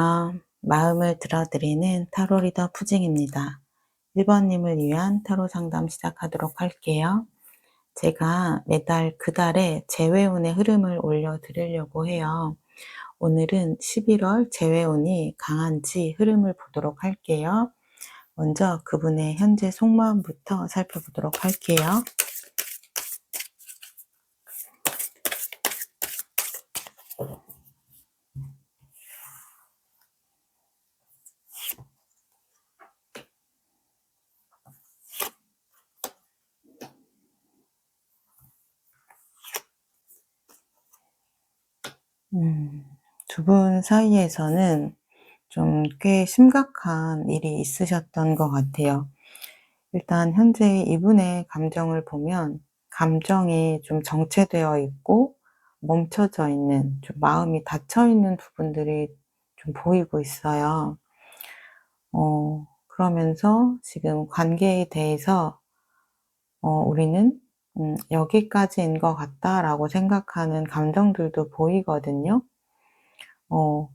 안녕하세요. 마음을 들어드리는 타로 리더 푸징입니다. 1번님을 위한 타로 상담 시작하도록 할게요. 제가 매달 그달의 재회운의 흐름을 올려드리려고 해요. 오늘은 11월 재회운이 강한지 흐름을 보도록 할게요. 먼저 그분의 현재 속마음부터 살펴보도록 할게요. 두 분 사이에서는 좀 꽤 심각한 일이 있으셨던 것 같아요. 일단 현재 이분의 감정을 보면 감정이 좀 정체되어 있고 멈춰져 있는, 좀 마음이 닫혀 있는 부분들이 좀 보이고 있어요. 그러면서 지금 관계에 대해서 우리는 '여기까지인 것 같다.'라고 생각하는 감정들도 보이거든요.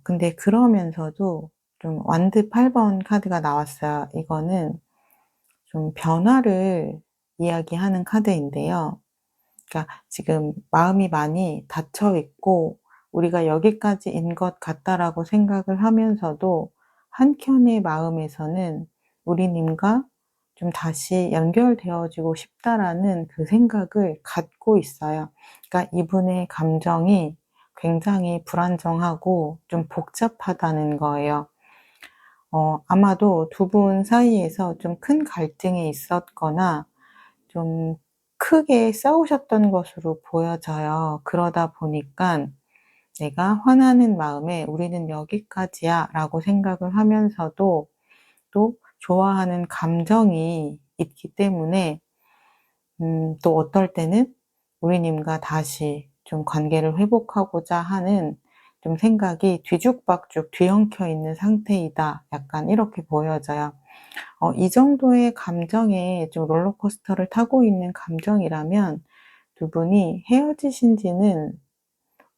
근데 그러면서도 좀 완드 8번 카드가 나왔어요. 이거는 좀 변화를 이야기하는 카드인데요. 그러니까 지금 마음이 많이 닫혀 있고 '우리가 여기까지인 것 같다.'라고 생각을 하면서도 한켠의 마음에서는 '우리님과 좀 다시 연결되어지고 싶다.'라는 그 생각을 갖고 있어요. 그러니까 이분의 감정이 굉장히 불안정하고 좀 복잡하다는 거예요. 아마도 두 분 사이에서 좀 큰 갈등이 있었거나 좀 크게 싸우셨던 것으로 보여져요. 그러다 보니깐 내가 화나는 마음에 '우리는 여기까지야.' 라고 생각을 하면서도 또 좋아하는 감정이 있기 때문에 또 어떨 때는 우리님과 다시 좀 관계를 회복하고자 하는 좀 생각이 뒤죽박죽 뒤엉켜 있는 상태이다. 약간 이렇게 보여져요. 이 정도의 감정에 좀 롤러코스터를 타고 있는 감정이라면 두 분이 헤어지신 지는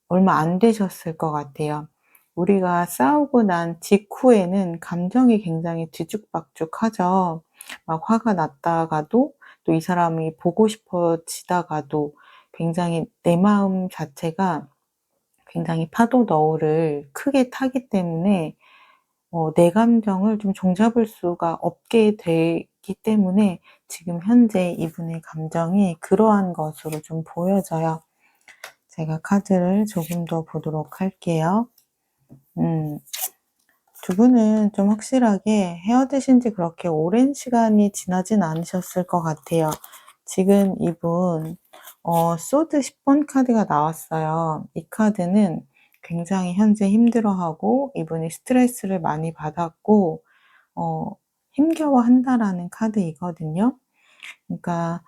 얼마 안 되셨을 것 같아요. 우리가 싸우고 난 직후에는 감정이 굉장히 뒤죽박죽하죠. 막 화가 났다가도 또 이 사람이 보고 싶어지다가도 굉장히 내 마음 자체가 굉장히 파도 너울을 크게 타기 때문에 내 감정을 좀 종잡을 수가 없게 되기 때문에 지금 현재 이분의 감정이 그러한 것으로 좀 보여져요. 제가 카드를 조금 더 보도록 할게요. 음, 두 분은 좀 확실하게 헤어지신 지 그렇게 오랜 시간이 지나진 않으셨을 것 같아요. 지금 이분, 소드 10번 카드가 나왔어요. 이 카드는 굉장히 현재 힘들어하고 이분이 스트레스를 많이 받았고, 어, 힘겨워한다라는 카드이거든요. 그러니까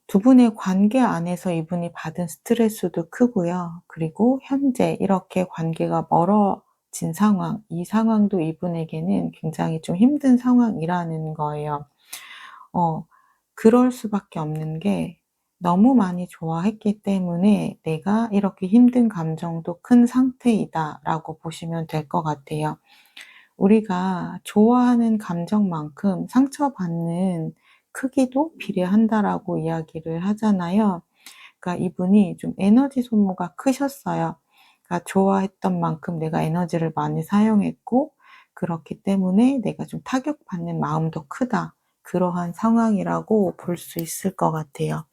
두 분의 관계 안에서 이분이 받은 스트레스도 크고요. 그리고 현재 이렇게 관계가 멀어진 상황, 이 상황도 이분에게는 굉장히 좀 힘든 상황이라는 거예요. 어, 그럴 수밖에 없는 게 너무 많이 좋아했기 때문에 내가 이렇게 힘든 감정도 큰 상태이다라고 보시면 될 것 같아요. 우리가 좋아하는 감정만큼 상처받는 크기도 비례한다라고 이야기를 하잖아요. 그러니까 이분이 좀 에너지 소모가 크셨어요. 그러니까 좋아했던 만큼 내가 에너지를 많이 사용했고 그렇기 때문에 내가 좀 타격받는 마음도 크다. 그러한 상황이라고 볼 수 있을 것 같아요.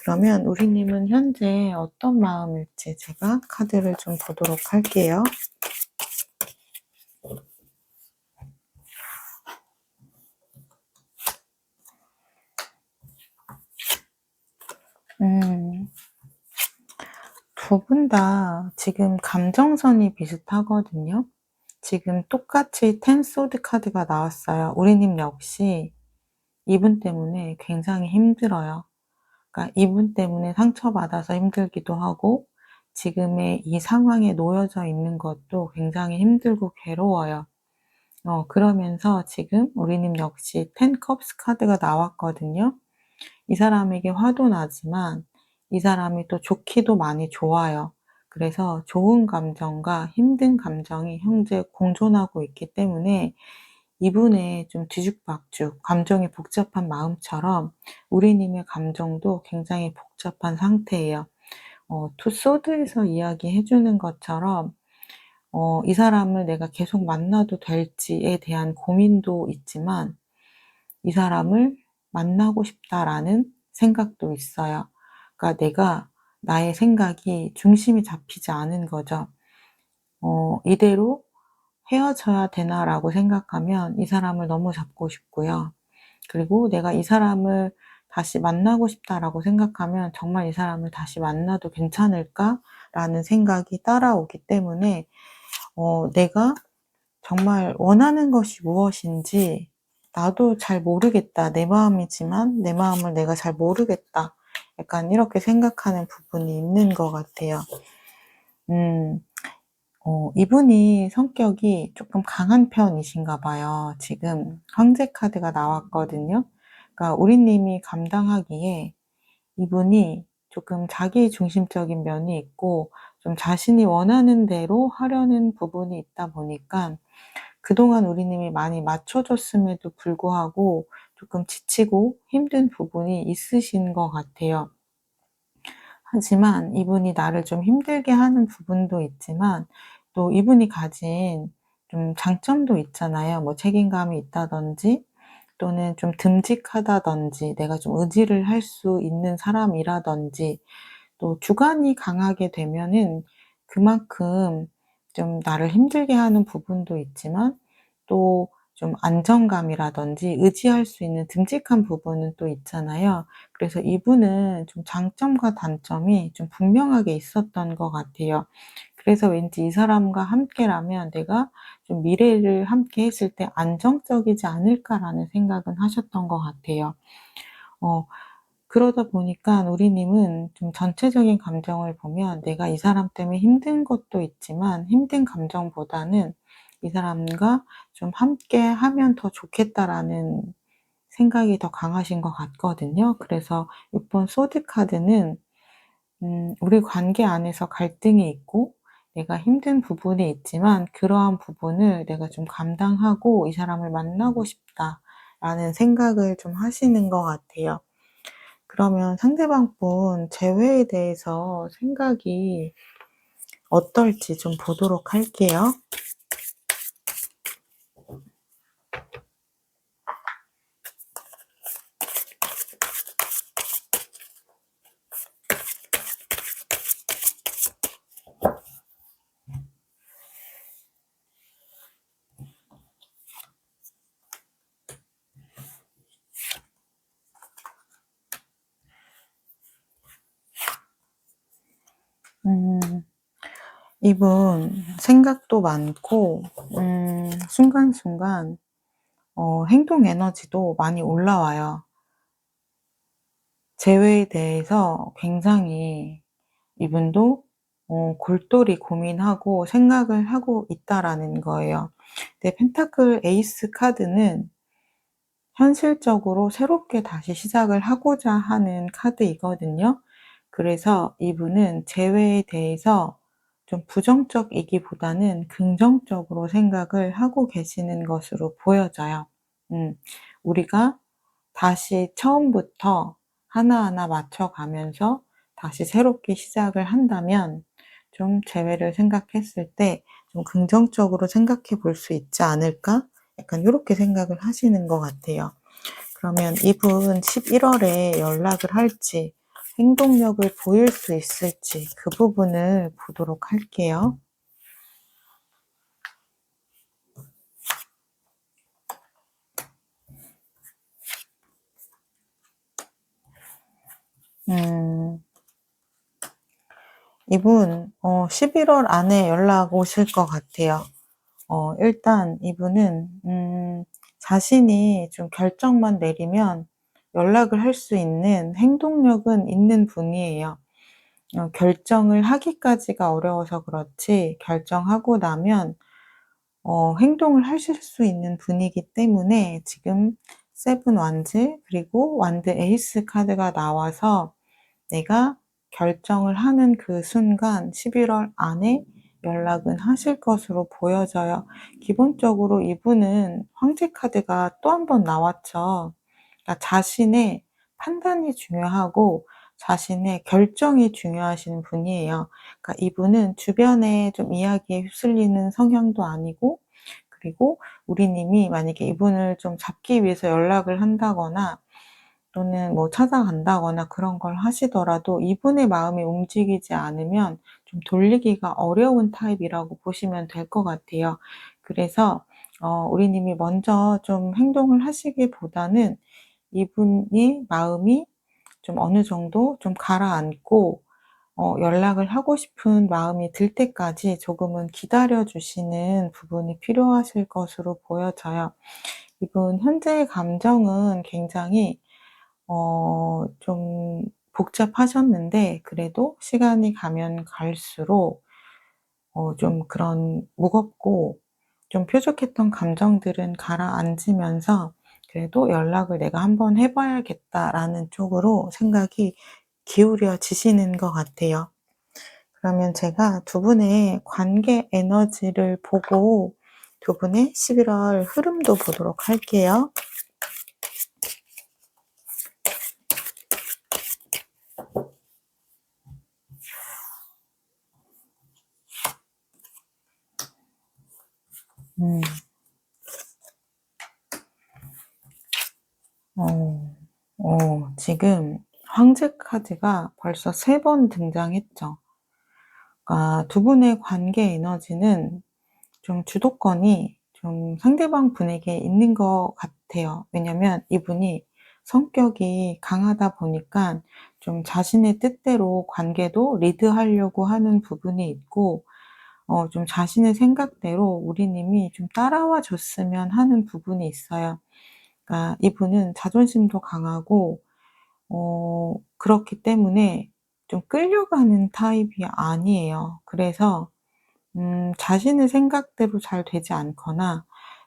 그러면 우리님은 현재 어떤 마음일지 제가 카드를 좀 보도록 할게요. 음. 두 분 다 지금 감정선이 비슷하거든요. 지금 똑같이 텐 소드 카드가 나왔어요. 우리님 역시 이분 때문에 굉장히 힘들어요. 그러니까 이분 때문에 상처받아서 힘들기도 하고 지금의 이 상황에 놓여져 있는 것도 굉장히 힘들고 괴로워요. 그러면서 지금 우리님 역시 텐 컵스 카드가 나왔거든요. 이 사람에게 화도 나지만 이 사람이 또 좋기도 많이 좋아요. 그래서 좋은 감정과 힘든 감정이 현재 공존하고 있기 때문에 이분의 좀 뒤죽박죽, 감정이 복잡한 마음처럼 우리님의 감정도 굉장히 복잡한 상태예요. 투 소드에서 이야기해 주는 것처럼 이 사람을 내가 계속 만나도 될지에 대한 고민도 있지만 이 사람을 만나고 싶다라는 생각도 있어요. 그러니까 내가 나의 생각이 중심이 잡히지 않은 거죠. '이대로 헤어져야 되나?'라고 생각하면 이 사람을 너무 잡고 싶고요. 그리고 '내가 이 사람을 다시 만나고 싶다.'라고 생각하면 '정말 이 사람을 다시 만나도 괜찮을까?'라는 생각이 따라오기 때문에 내가 정말 원하는 것이 무엇인지 나도 잘 모르겠다. 내 마음이지만 내 마음을 내가 잘 모르겠다. 약간 이렇게 생각하는 부분이 있는 것 같아요. 음. 이분이 성격이 조금 강한 편이신가 봐요. 지금 황제 카드가 나왔거든요. 그러니까 우리님이 감당하기에 이분이 조금 자기 중심적인 면이 있고 좀 자신이 원하는 대로 하려는 부분이 있다 보니까 그동안 우리님이 많이 맞춰 줬음에도 불구하고 조금 지치고 힘든 부분이 있으신 것 같아요. 하지만 이분이 나를 좀 힘들게 하는 부분도 있지만 또 이분이 가진 좀 장점도 있잖아요. 뭐 책임감이 있다든지 또는 좀 듬직하다든지 내가 좀 의지를 할 수 있는 사람이라든지 또 주관이 강하게 되면은 그만큼 좀 나를 힘들게 하는 부분도 있지만 또 좀 안정감이라든지 의지할 수 있는 듬직한 부분은 또 있잖아요. 그래서 이분은 좀 장점과 단점이 좀 분명하게 있었던 것 같아요. 그래서 왠지 '이 사람과 함께라면 내가 좀 미래를 함께 했을 때 안정적이지 않을까.'라는 생각은 하셨던 것 같아요. 어 그러다 보니까 우리님은 좀 전체적인 감정을 보면 내가 이 사람 때문에 힘든 것도 있지만 힘든 감정보다는 '이 사람과 좀 함께하면 더 좋겠다.'라는 생각이 더 강하신 것 같거든요. 그래서 6번 소드 카드는 우리 관계 안에서 갈등이 있고 내가 힘든 부분이 있지만 그러한 부분을 '내가 좀 감당하고 이 사람을 만나고 싶다.'라는 생각을 좀 하시는 것 같아요. 그러면 상대방 분 재회에 대해서 생각이 어떨지 좀 보도록 할게요. 음. 이분 생각도 많고 순간순간 행동 에너지도 많이 올라와요. 재회에 대해서 굉장히 이분도 골똘히 고민하고 생각을 하고 있다라는 거예요. 근데 펜타클 에이스 카드는 현실적으로 새롭게 다시 시작을 하고자 하는 카드이거든요. 그래서 이분은 재회에 대해서 좀 부정적이기보다는 긍정적으로 생각을 하고 계시는 것으로 보여져요. 음, 우리가 다시 처음부터 하나하나 맞춰가면서 다시 새롭게 시작을 한다면 좀 재회를 생각했을 때 좀 긍정적으로 생각해 볼 수 있지 않을까? 약간 요렇게 생각을 하시는 것 같아요. 그러면 이분 11월에 연락을 할지 행동력을 보일 수 있을지 그 부분을 보도록 할게요. 음. 이분 11월 안에 연락 오실 것 같아요. 일단 이분은 자신이 좀 결정만 내리면 연락을 할 수 있는 행동력은 있는 분이에요. 결정을 하기까지가 어려워서 그렇지 결정하고 나면 행동을 하실 수 있는 분이기 때문에 지금 세븐 완즈 그리고 완드 에이스 카드가 나와서 내가 결정을 하는 그 순간 11월 안에 연락은 하실 것으로 보여져요. 기본적으로 이분은 황제 카드가 또 한 번 나왔죠. 그러니까 자신의 판단이 중요하고 자신의 결정이 중요하신 분이에요. 그러니까 이분은 주변에 좀 이야기에 휩쓸리는 성향도 아니고, 그리고 우리님이 만약에 이분을 좀 잡기 위해서 연락을 한다거나 또는 뭐 찾아간다거나 그런 걸 하시더라도 이분의 마음이 움직이지 않으면 좀 돌리기가 어려운 타입이라고 보시면 될 것 같아요. 그래서 우리님이 먼저 좀 행동을 하시기보다는 이분의 마음이 좀 어느 정도 좀 가라앉고 연락을 하고 싶은 마음이 들 때까지 조금은 기다려 주시는 부분이 필요하실 것으로 보여져요. 이분 현재의 감정은 굉장히 좀 복잡하셨는데, 그래도 시간이 가면 갈수록 좀 그런 무겁고 좀 뾰족했던 감정들은 가라앉으면서 그래도 '연락을 내가 한번 해 봐야겠다.'라는 쪽으로 생각이 기울여지시는 것 같아요. 그러면 제가 두 분의 관계 에너지를 보고 두 분의 11월 흐름도 보도록 할게요. 음. 어. 지금 황제 카드가 벌써 3번 등장했죠. 그러니까 두 분의 관계 에너지는 좀 주도권이 좀 상대방 분에게 있는 것 같아요. 왜냐면 이분이 성격이 강하다 보니까 좀 자신의 뜻대로 관계도 리드하려고 하는 부분이 있고, 좀 자신의 생각대로 우리님이 좀 따라와 줬으면 하는 부분이 있어요. 그러니까 이분은 자존심도 강하고 그렇기 때문에 좀 끌려가는 타입이 아니에요. 그래서 자신의 생각대로 잘 되지 않거나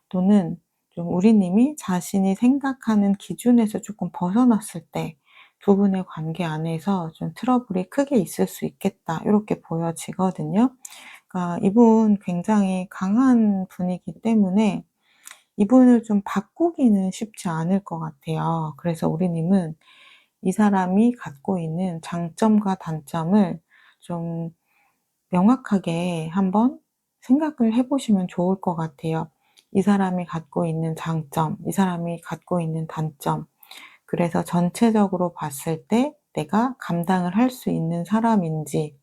또는 좀 우리님이 자신이 생각하는 기준에서 조금 벗어났을 때 두 분의 관계 안에서 좀 트러블이 크게 있을 수 있겠다, 이렇게 보여지거든요. 그러니까 이분 굉장히 강한 분이기 때문에 이분을 좀 바꾸기는 쉽지 않을 것 같아요. 그래서 우리님은 이 사람이 갖고 있는 장점과 단점을 좀 명확하게 한번 생각을 해 보시면 좋을 것 같아요. 이 사람이 갖고 있는 장점, 이 사람이 갖고 있는 단점, 그래서 전체적으로 봤을 때 내가 감당을 할 수 있는 사람인지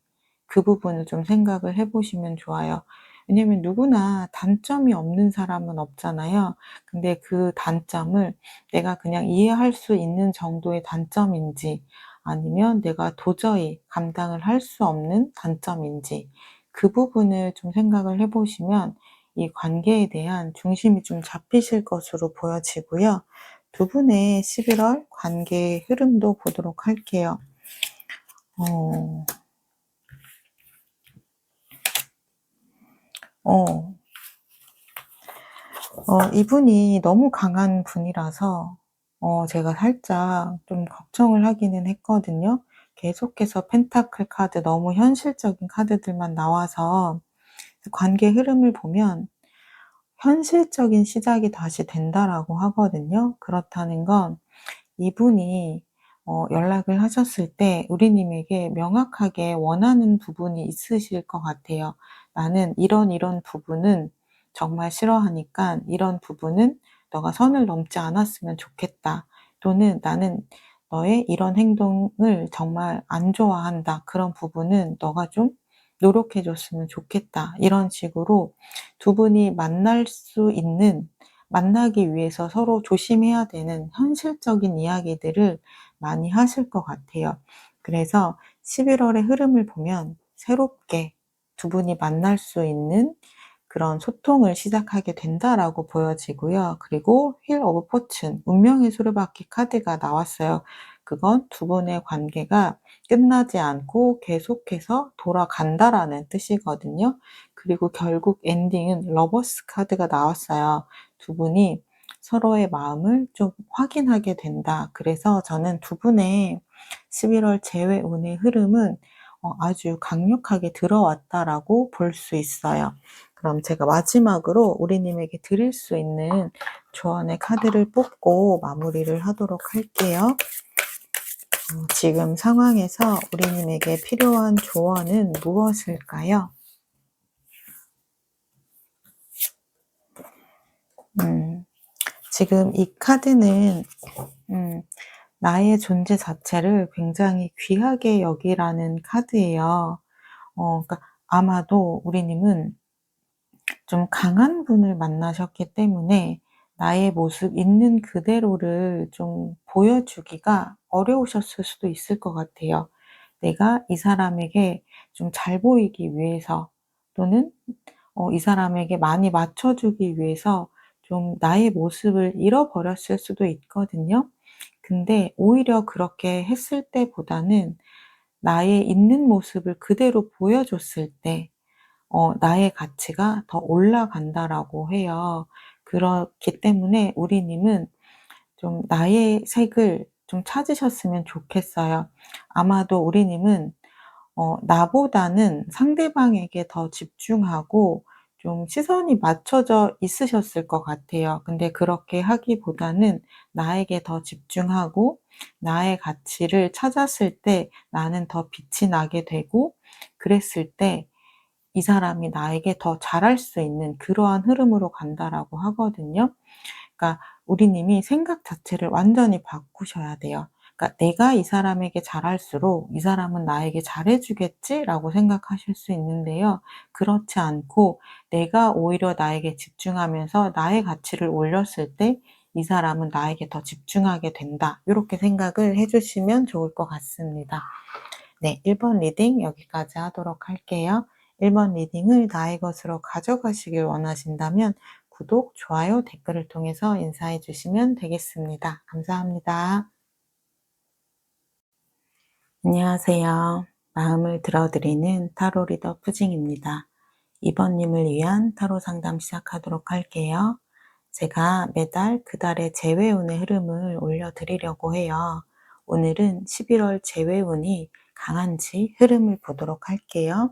그 부분을 좀 생각을 해 보시면 좋아요. 왜냐면 누구나 단점이 없는 사람은 없잖아요. 근데 그 단점을 내가 그냥 이해할 수 있는 정도의 단점인지 아니면 내가 도저히 감당을 할 수 없는 단점인지 그 부분을 좀 생각을 해 보시면 이 관계에 대한 중심이 좀 잡히실 것으로 보여지고요. 두 분의 11월 관계의 흐름도 보도록 할게요. 어. 어. 이분이 너무 강한 분이라서 제가 살짝 좀 걱정을 하기는 했거든요. 계속해서 펜타클 카드, 너무 현실적인 카드들만 나와서 관계 흐름을 보면 현실적인 시작이 다시 된다라고 하거든요. 그렇다는 건 이분이 연락을 하셨을 때 우리님에게 명확하게 원하는 부분이 있으실 것 같아요. "나는 이런 이런 부분은 정말 싫어하니까 이런 부분은 너가 선을 넘지 않았으면 좋겠다." 또는 "나는 너의 이런 행동을 정말 안 좋아한다. 그런 부분은 너가 좀 노력해 줬으면 좋겠다." 이런 식으로 두 분이 만날 수 있는, 만나기 위해서 서로 조심해야 되는 현실적인 이야기들을 많이 하실 것 같아요. 그래서 11월의 흐름을 보면 새롭게 두 분이 만날 수 있는 그런 소통을 시작하게 된다라고 보여지고요. 그리고 휠 오브 포춘, 운명의 수레바퀴 카드가 나왔어요. 그건 두 분의 관계가 끝나지 않고 계속해서 돌아간다라는 뜻이거든요. 그리고 결국 엔딩은 러버스 카드가 나왔어요. 두 분이 서로의 마음을 좀 확인하게 된다. 그래서 저는 두 분의 11월 재회운의 흐름은 아주 강력하게 들어왔다라고 볼 수 있어요. 그럼 제가 마지막으로 우리님에게 드릴 수 있는 조언의 카드를 뽑고 마무리를 하도록 할게요. 지금 상황에서 우리님에게 필요한 조언은 무엇일까요? 지금 이 카드는 나의 존재 자체를 굉장히 귀하게 여기라는 카드예요. 그러니까 아마도 우리님은 좀 강한 분을 만나셨기 때문에 나의 모습 있는 그대로를 좀 보여주기가 어려우셨을 수도 있을 것 같아요. 내가 이 사람에게 좀 잘 보이기 위해서 또는 이 사람에게 많이 맞춰주기 위해서 좀 나의 모습을 잃어버렸을 수도 있거든요. 근데 오히려 그렇게 했을 때보다는 나의 있는 모습을 그대로 보여줬을 때 나의 가치가 더 올라간다라고 해요. 그렇기 때문에 우리님은 좀 나의 색을 좀 찾으셨으면 좋겠어요. 아마도 우리님은 나보다는 상대방에게 더 집중하고 좀 시선이 맞춰져 있으셨을 것 같아요. 근데 그렇게 하기보다는 나에게 더 집중하고 나의 가치를 찾았을 때 나는 더 빛이 나게 되고, 그랬을 때 이 사람이 나에게 더 잘할 수 있는 그러한 흐름으로 간다라고 하거든요. 그러니까 우리님이 생각 자체를 완전히 바꾸셔야 돼요. 그러니까 '내가 이 사람에게 잘할수록 이 사람은 나에게 잘해 주겠지.'라고 생각하실 수 있는데요. 그렇지 않고 내가 오히려 나에게 집중하면서 나의 가치를 올렸을 때 '이 사람은 나에게 더 집중하게 된다.' 요렇게 생각을 해 주시면 좋을 것 같습니다. 네, 1번 리딩 여기까지 하도록 할게요. 1번 리딩을 나의 것으로 가져가시길 원하신다면 구독, 좋아요, 댓글을 통해서 인사해 주시면 되겠습니다. 감사합니다. 안녕하세요. 마음을 들어드리는 타로 리더 푸징입니다. 이번님을 위한 타로 상담 시작하도록 할게요. 제가 매달 그 달의 재회운의 흐름을 올려드리려고 해요. 오늘은 11월 재회운이 강한지 흐름을 보도록 할게요.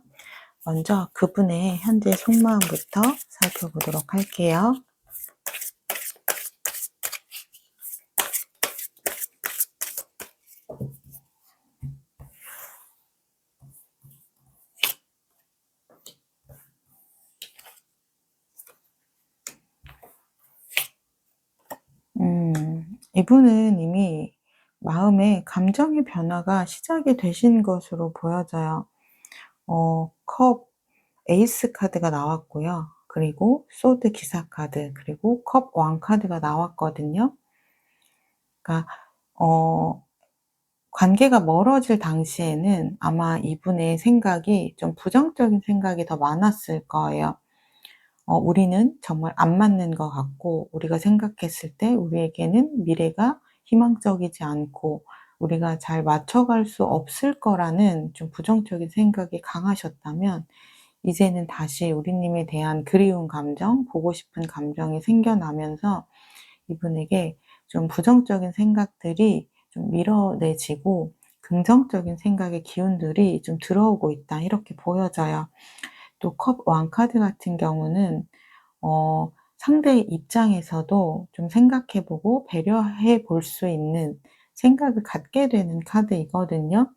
먼저 그분의 현재 속마음부터 살펴보도록 할게요. 이분은 이미 마음에 감정의 변화가 시작이 되신 것으로 보여져요. 컵 에이스 카드가 나왔고요. 그리고 소드 기사 카드, 그리고 컵 왕 카드가 나왔거든요. 그러니까 관계가 멀어질 당시에는 아마 이분의 생각이 좀 부정적인 생각이 더 많았을 거예요. 우리는 정말 안 맞는 것 같고, 우리가 생각했을 때 우리에게는 미래가 희망적이지 않고 우리가 잘 맞춰갈 수 없을 거라는 좀 부정적인 생각이 강하셨다면, 이제는 다시 우리님에 대한 그리운 감정, 보고 싶은 감정이 생겨나면서 이분에게 좀 부정적인 생각들이 좀 밀어내지고 긍정적인 생각의 기운들이 좀 들어오고 있다, 이렇게 보여져요. 또 컵 왕 카드 같은 경우는 상대의 입장에서도 좀 생각해 보고 배려해 볼 수 있는 생각을 갖게 되는 카드이거든요.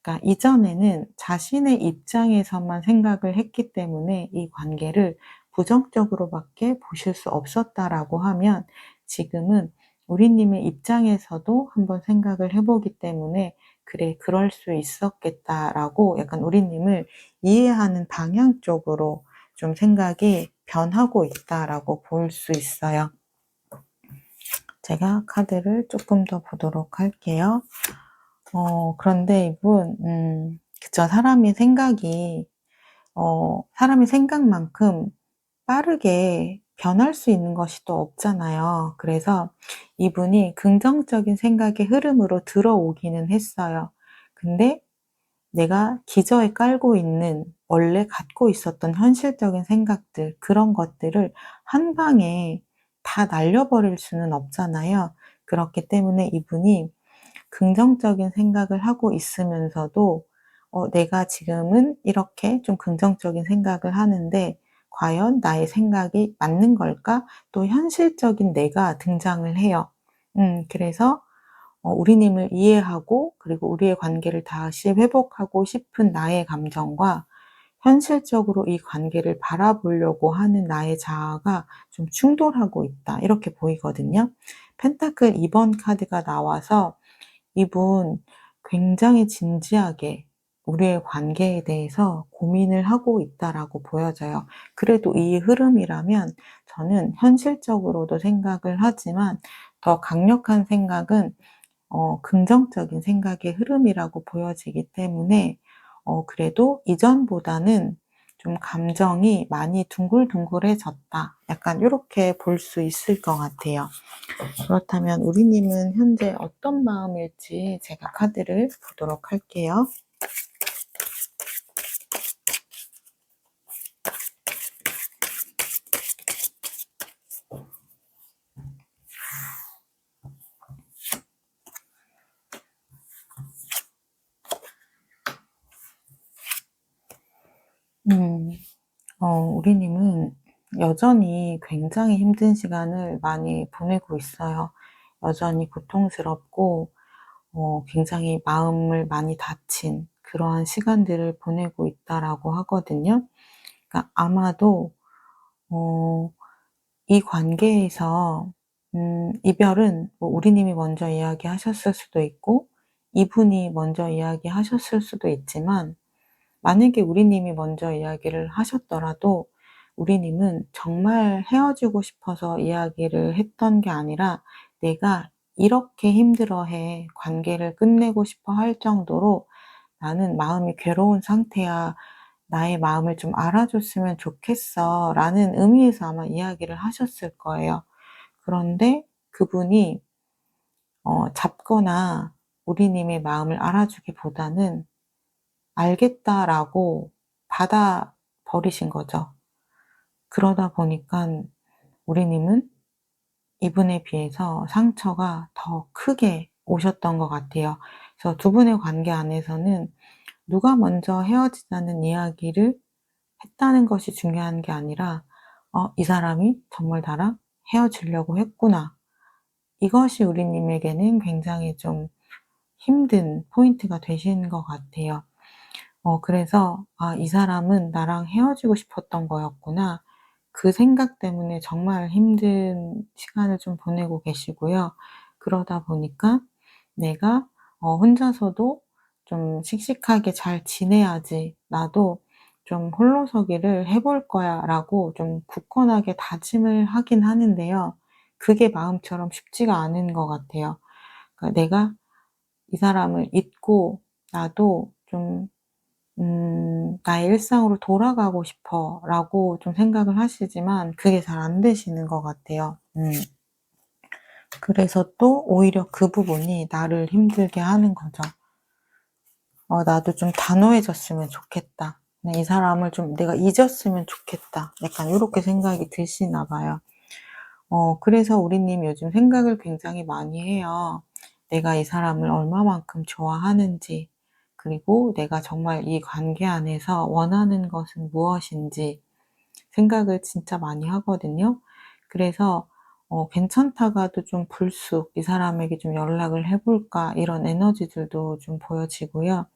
그러니까 이전에는 자신의 입장에서만 생각을 했기 때문에 이 관계를 부정적으로밖에 보실 수 없었다라고 하면, 지금은 우리님의 입장에서도 한번 생각을 해 보기 때문에 '그래, 그럴 수 있었겠다.'라고 약간 우리님을 이해하는 방향 쪽으로 좀 생각이 변하고 있다라고 볼 수 있어요. 제가 카드를 조금 더 보도록 할게요. 그런데 이분 그쵸. 사람의 생각만큼 빠르게 변할 수 있는 것이 또 없잖아요. 그래서 이분이 긍정적인 생각의 흐름으로 들어오기는 했어요. 근데 내가 기저에 깔고 있는 원래 갖고 있었던 현실적인 생각들, 그런 것들을 한 방에 다 날려버릴 수는 없잖아요. 그렇기 때문에 이분이 긍정적인 생각을 하고 있으면서도 내가 지금은 이렇게 좀 긍정적인 생각을 하는데 과연 나의 생각이 맞는 걸까? 또 현실적인 내가 등장을 해요. 그래서 우리님을 이해하고 그리고 우리의 관계를 다시 회복하고 싶은 나의 감정과 현실적으로 이 관계를 바라보려고 하는 나의 자아가 좀 충돌하고 있다. 이렇게 보이거든요. 펜타클 2번 카드가 나와서 이분 굉장히 진지하게 우리의 관계에 대해서 고민을 하고 있다라고 보여져요. 그래도 이 흐름이라면 저는 현실적으로도 생각을 하지만 더 강력한 생각은 긍정적인 생각의 흐름이라고 보여지기 때문에 그래도 이전보다는 좀 감정이 많이 둥글둥글해졌다. 약간 이렇게 볼 수 있을 것 같아요. 그렇다면 우리님은 현재 어떤 마음일지 제가 카드를 보도록 할게요. 음, 우리님은 여전히 굉장히 힘든 시간을 많이 보내고 있어요. 여전히 고통스럽고 굉장히 마음을 많이 다친 그러한 시간들을 보내고 있다라고 하거든요. 그러니까 아마도 이 관계에서 이별은 뭐 우리님이 먼저 이야기하셨을 수도 있고 이분이 먼저 이야기하셨을 수도 있지만 만약에 우리님이 먼저 이야기를 하셨더라도 우리님은 정말 헤어지고 싶어서 이야기를 했던 게 아니라 내가 이렇게 힘들어해 관계를 끝내고 싶어 할 정도로 나는 마음이 괴로운 상태야. 나의 마음을 좀 알아줬으면 좋겠어. 라는 의미에서 아마 이야기를 하셨을 거예요. 그런데 그분이 잡거나 우리님의 마음을 알아주기보다는 알겠다라고 받아버리신 거죠. 그러다 보니까 우리님은 이분에 비해서 상처가 더 크게 오셨던 것 같아요. 그래서 두 분의 관계 안에서는 누가 먼저 헤어지자는 이야기를 했다는 것이 중요한 게 아니라 이 사람이 정말 나랑 헤어지려고 했구나. 이것이 우리님에게는 굉장히 좀 힘든 포인트가 되신 것 같아요. 그래서 '아 이 사람은 나랑 헤어지고 싶었던 거였구나.' 그 생각 때문에 정말 힘든 시간을 좀 보내고 계시고요. 그러다 보니까 '내가 혼자서도 좀 씩씩하게 잘 지내야지. 나도 좀 홀로서기를 해볼 거야.'라고 좀 굳건하게 다짐을 하긴 하는데요. 그게 마음처럼 쉽지가 않은 것 같아요. 그러니까 '내가 이 사람을 잊고 나도 좀 나의 일상으로 돌아가고 싶어'라고 좀 생각을 하시지만 그게 잘 안 되시는 것 같아요. 그래서 또 오히려 그 부분이 나를 힘들게 하는 거죠. '나도 좀 단호해졌으면 좋겠다. 그냥 이 사람을 좀 내가 잊었으면 좋겠다.' 약간 요렇게 생각이 드시나 봐요. 그래서 우리님 요즘 생각을 굉장히 많이 해요. 내가 이 사람을 얼마만큼 좋아하는지, 그리고 내가 정말 이 관계 안에서 원하는 것은 무엇인지 생각을 진짜 많이 하거든요. 그래서 괜찮다가도 좀 불쑥 '이 사람에게 좀 연락을 해 볼까.' 이런 에너지들도 좀 보여지고요.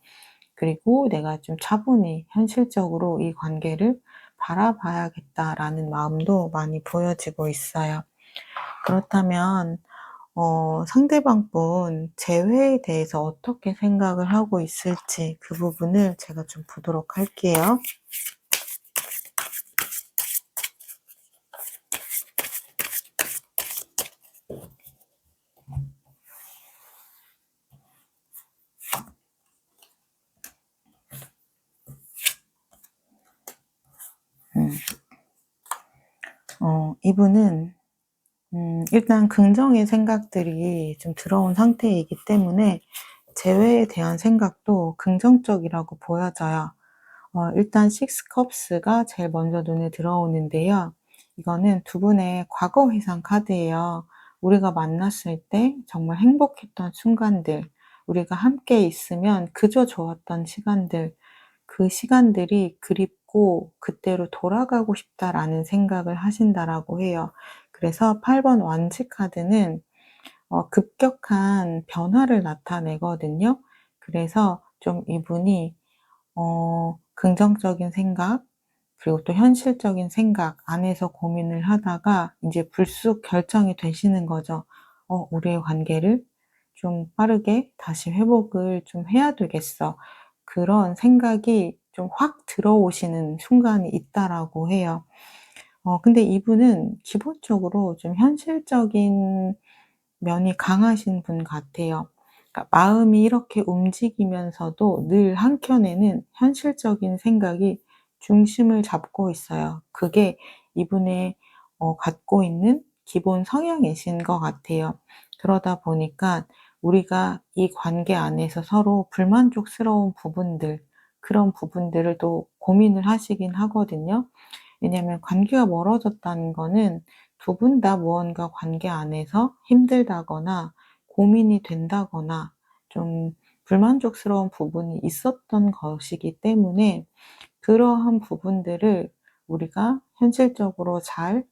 그리고 '내가 좀 차분히 현실적으로 이 관계를 바라봐야겠다.'라는 마음도 많이 보여지고 있어요. 그렇다면 상대방 분 재회에 대해서 어떻게 생각을 하고 있을지 그 부분을 제가 좀 보도록 할게요. 음. 이분은 일단 긍정의 생각들이 좀 들어온 상태이기 때문에 재회에 대한 생각도 긍정적이라고 보여져요. 일단 식스 컵스가 제일 먼저 눈에 들어오는데요. 이거는 두 분의 과거 회상 카드예요. 우리가 만났을 때 정말 행복했던 순간들, 우리가 함께 있으면 그저 좋았던 시간들, 그 시간들이 그립고 '그때로 돌아가고 싶다.'라는 생각을 하신다라고 해요. 그래서 8번 완치 카드는 급격한 변화를 나타내거든요. 그래서 좀 이분이 긍정적인 생각, 그리고 또 현실적인 생각 안에서 고민을 하다가 인제 불쑥 결정이 되시는 거죠. '우리의 관계를 좀 빠르게 다시 회복을 좀 해야 되겠어.' 그런 생각이 좀 확 들어오시는 순간이 있다라고 해요. 근데 이분은 기본적으로 좀 현실적인 면이 강하신 분 같아요. 그러니까 마음이 이렇게 움직이면서도 늘 한켠에는 현실적인 생각이 중심을 잡고 있어요. 그게 이분의 갖고 있는 기본 성향이신 것 같아요. 그러다 보니까 우리가 이 관계 안에서 서로 불만족스러운 부분들, 그런 부분들을 또 고민을 하시긴 하거든요. 왜냐하면 관계가 멀어졌다는 거는 두 분 다 무언가 관계 안에서 힘들다거나 고민이 된다거나 좀 불만족스러운 부분이 있었던 것이기 때문에 그러한 부분들을 우리가 현실적으로 잘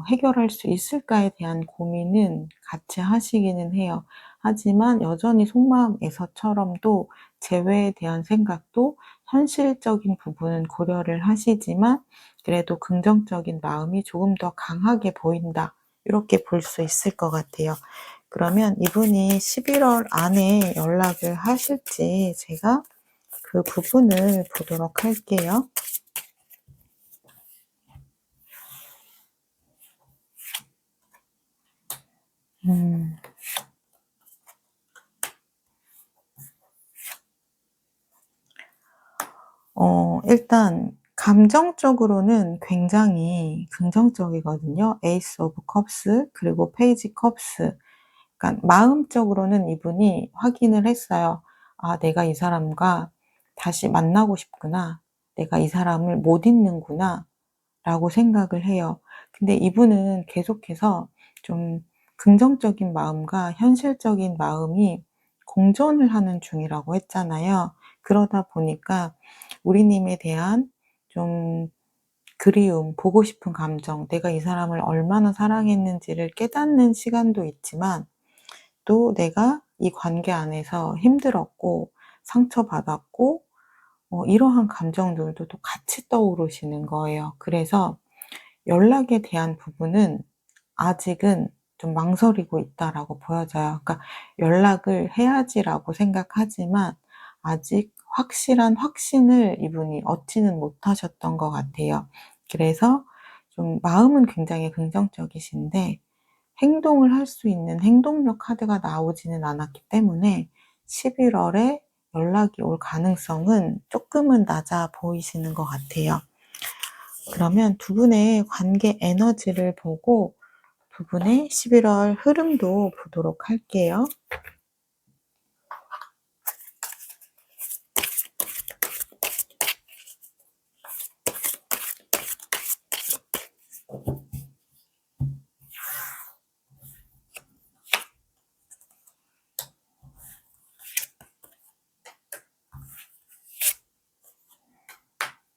해결할 수 있을까에 대한 고민은 같이 하시기는 해요. 하지만 여전히 속마음에서처럼도 재회에 대한 생각도 현실적인 부분은 고려를 하시지만 그래도 긍정적인 마음이 조금 더 강하게 보인다. 이렇게 볼 수 있을 것 같아요. 그러면 이분이 11월 안에 연락을 하실지 제가 그 부분을 보도록 할게요. 음. 일단 감정적으로는 굉장히 긍정적이거든요. 에이스 오브 컵스 그리고 페이지 컵스. 그러니까 마음적으로는 이분이 확인을 했어요. '아 내가 이 사람과 다시 만나고 싶구나. 내가 이 사람을 못 잊는구나.'라고 생각을 해요. 근데 이분은 계속해서 좀 긍정적인 마음과 현실적인 마음이 공존을 하는 중이라고 했잖아요. 그러다 보니까 우리님에 대한 좀 그리움, 보고 싶은 감정, 내가 이 사람을 얼마나 사랑했는지를 깨닫는 시간도 있지만 또 내가 이 관계 안에서 힘들었고 상처받았고 이러한 감정들도 또 같이 떠오르시는 거예요. 그래서 연락에 대한 부분은 아직은 좀 망설이고 있다라고 보여져요. 그러니까 '연락을 해야지.'라고 생각하지만 아직 확실한 확신을 이분이 얻지는 못하셨던 것 같아요. 그래서 좀 마음은 굉장히 긍정적이신데 행동을 할 수 있는 행동력 카드가 나오지는 않았기 때문에 11월 월에 연락이 올 가능성은 쪼끔은 낮아 보이시는 것 같아요. 그러면 두 분의 관계 에너지를 보고 두 분의 11월 월 흐름도 보도록 할게요.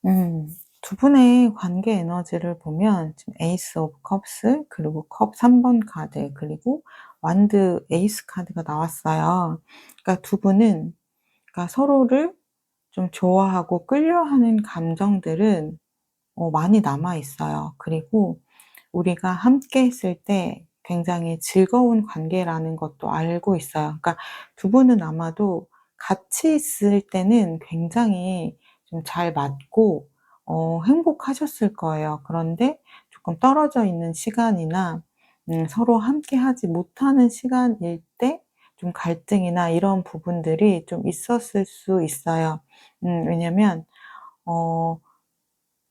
음. 두 분의 관계 에너지를 보면 지금 에이스 오브 컵스 그리고 컵 3번 카드 그리고 완드 에이스 카드가 나왔어요. 그러니까 두 분은 그러니까 서로를 좀 좋아하고 끌려하는 감정들은 많이 남아 있어요. 그리고 우리가 함께 했을 때 굉장히 즐거운 관계라는 것도 알고 있어요. 그러니까 두 분은 아마도 같이 있을 때는 굉장히 좀 잘 맞고 행복하셨을 거예요. 그런데 조금 떨어져 있는 시간이나 서로 함께하지 못하는 시간일 때 좀 갈등이나 이런 부분들이 좀 있었을 수 있어요. 왜냐면 어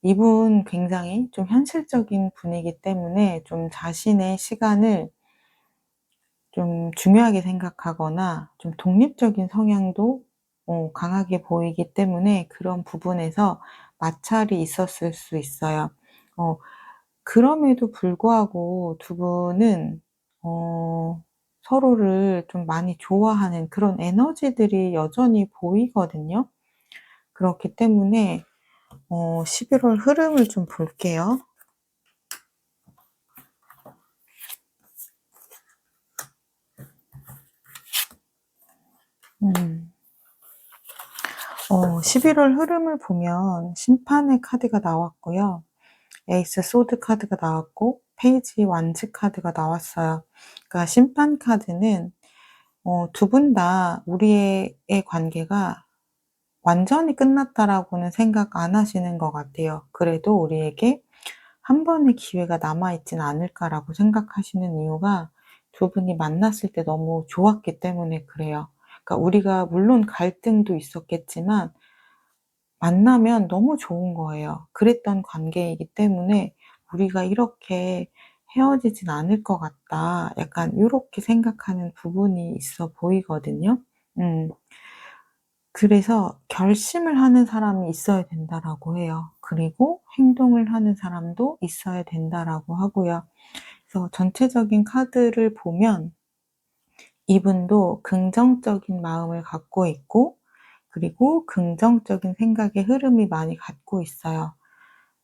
이분 굉장히 좀 현실적인 분이기 때문에 좀 자신의 시간을 좀 중요하게 생각하거나 좀 독립적인 성향도 강하게 보이기 때문에 그런 부분에서 마찰이 있었을 수 있어요. 어 그럼에도 불구하고 두 분은 어 서로를 좀 많이 좋아하는 그런 에너지들이 여전히 보이거든요. 그렇기 때문에 11월 흐름을 좀 볼게요. 음. 11월 흐름을 보면 심판의 카드가 나왔고요. 에이스 소드 카드가 나왔고 페이지 완즈 카드가 나왔어요. 그러니까 심판 카드는 두 분 다 우리의 관계가 완전히 끝났다라고는 생각 안 하시는 것 같아요. 그래도 우리에게 '한 번의 기회가 남아 있진 않을까.'라고 생각하시는 이유가 두 분이 만났을 때 너무 좋았기 때문에 그래요. 그러니까 우리가 물론 갈등도 있었겠지만 만나면 너무 좋은 거예요. 그랬던 관계이기 때문에 '우리가 이렇게 헤어지진 않을 것 같다.' 약간 요렇게 생각하는 부분이 있어 보이거든요. 음. 그래서 '결심을 하는 사람이 있어야 된다.'라고 해요. 그리고 '행동을 하는 사람도 있어야 된다.'라고 하고요. 그래서 전체적인 카드를 보면 이분도 긍정적인 마음을 갖고 있고 그리고 긍정적인 생각의 흐름이 많이 갖고 있어요.